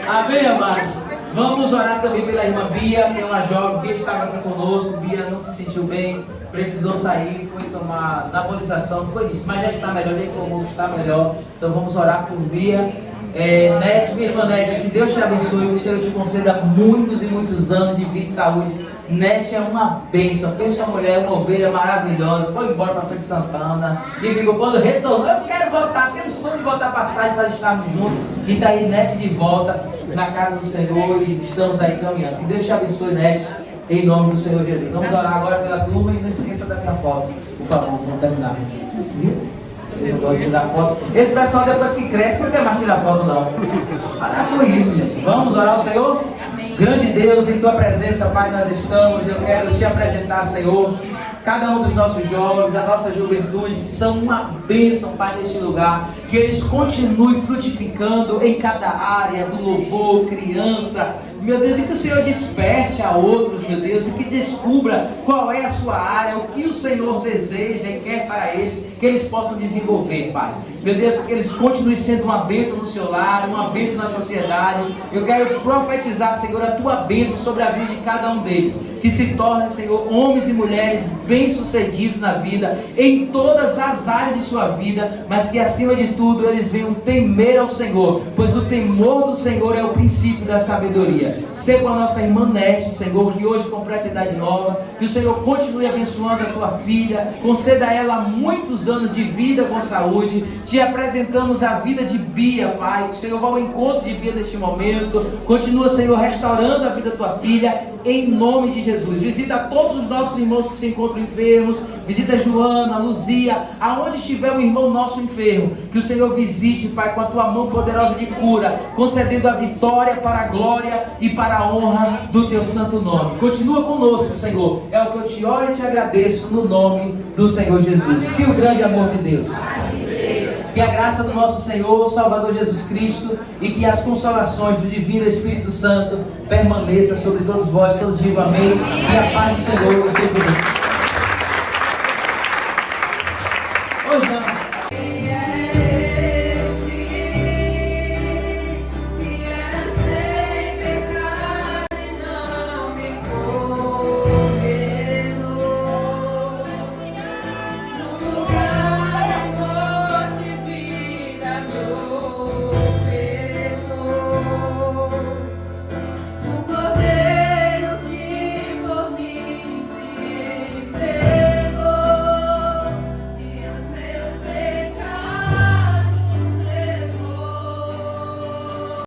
Amém, amados? Vamos orar também pela irmã Bia, que é uma jovem. Bia estava aqui conosco. Bia não se sentiu bem, precisou sair, foi tomar anabolização, foi isso. Mas já está melhor, nem como está melhor. Então vamos orar por Bia. Nete, minha irmã Nete, que Deus te abençoe, que o Senhor te conceda muitos e muitos anos de vida e saúde. Nete é uma bênção, pensa uma mulher, uma ovelha maravilhosa, foi embora para frente de Santana, e ficou quando retornou, eu quero voltar, tenho um sonho de voltar para a passagem para estarmos juntos, e está aí Nete de volta na casa do Senhor, e estamos aí caminhando. Que Deus te abençoe, Nete, em nome do Senhor Jesus. Vamos orar agora pela turma e não esqueça da minha foto, por favor, vamos terminar. Viu? Eu não gosto de tirar foto. Esse pessoal depois que cresce não quer mais tirar foto não. Para com isso, gente. Vamos orar ao Senhor? Grande Deus, em tua presença, Pai, nós estamos. Eu quero te apresentar, Senhor, cada um dos nossos jovens, a nossa juventude, que são uma bênção, Pai, neste lugar. Que eles continuem frutificando em cada área do louvor, criança. Meu Deus, e que o Senhor desperte a outros, meu Deus, e que descubra qual é a sua área, o que o Senhor deseja e quer para eles, que eles possam desenvolver, Pai. Meu Deus, que eles continuem sendo uma bênção no seu lar, uma bênção na sociedade. Eu quero profetizar, Senhor, a tua bênção sobre a vida de cada um deles. Que se tornem, Senhor, homens e mulheres bem-sucedidos na vida, em todas as áreas de sua vida, mas que acima de tudo eles venham temer ao Senhor, pois o temor do Senhor é o princípio da sabedoria. Ser com a nossa irmã Nete, Senhor, que hoje completa idade nova, que o Senhor continue abençoando a tua filha, conceda a ela muitos anos de vida com saúde. Te apresentamos a vida de Bia, Pai, que o Senhor vá ao encontro de Bia neste momento, continua, Senhor, restaurando a vida da tua filha, em nome de Jesus. Visita todos os nossos irmãos que se encontram enfermos, visita Joana, Luzia, aonde estiver um irmão nosso enfermo, que o Senhor visite, Pai, com a tua mão poderosa de cura, concedendo a vitória para a glória e para a honra do teu santo nome. Continua conosco, Senhor, é o que eu te oro e te agradeço no nome do Senhor Jesus. Que o grande amor de Deus, que a graça do nosso Senhor, Salvador Jesus Cristo, e que as consolações do Divino Espírito Santo permaneçam sobre todos vós. Todos digam amém. E a paz do Senhor esteja conosco.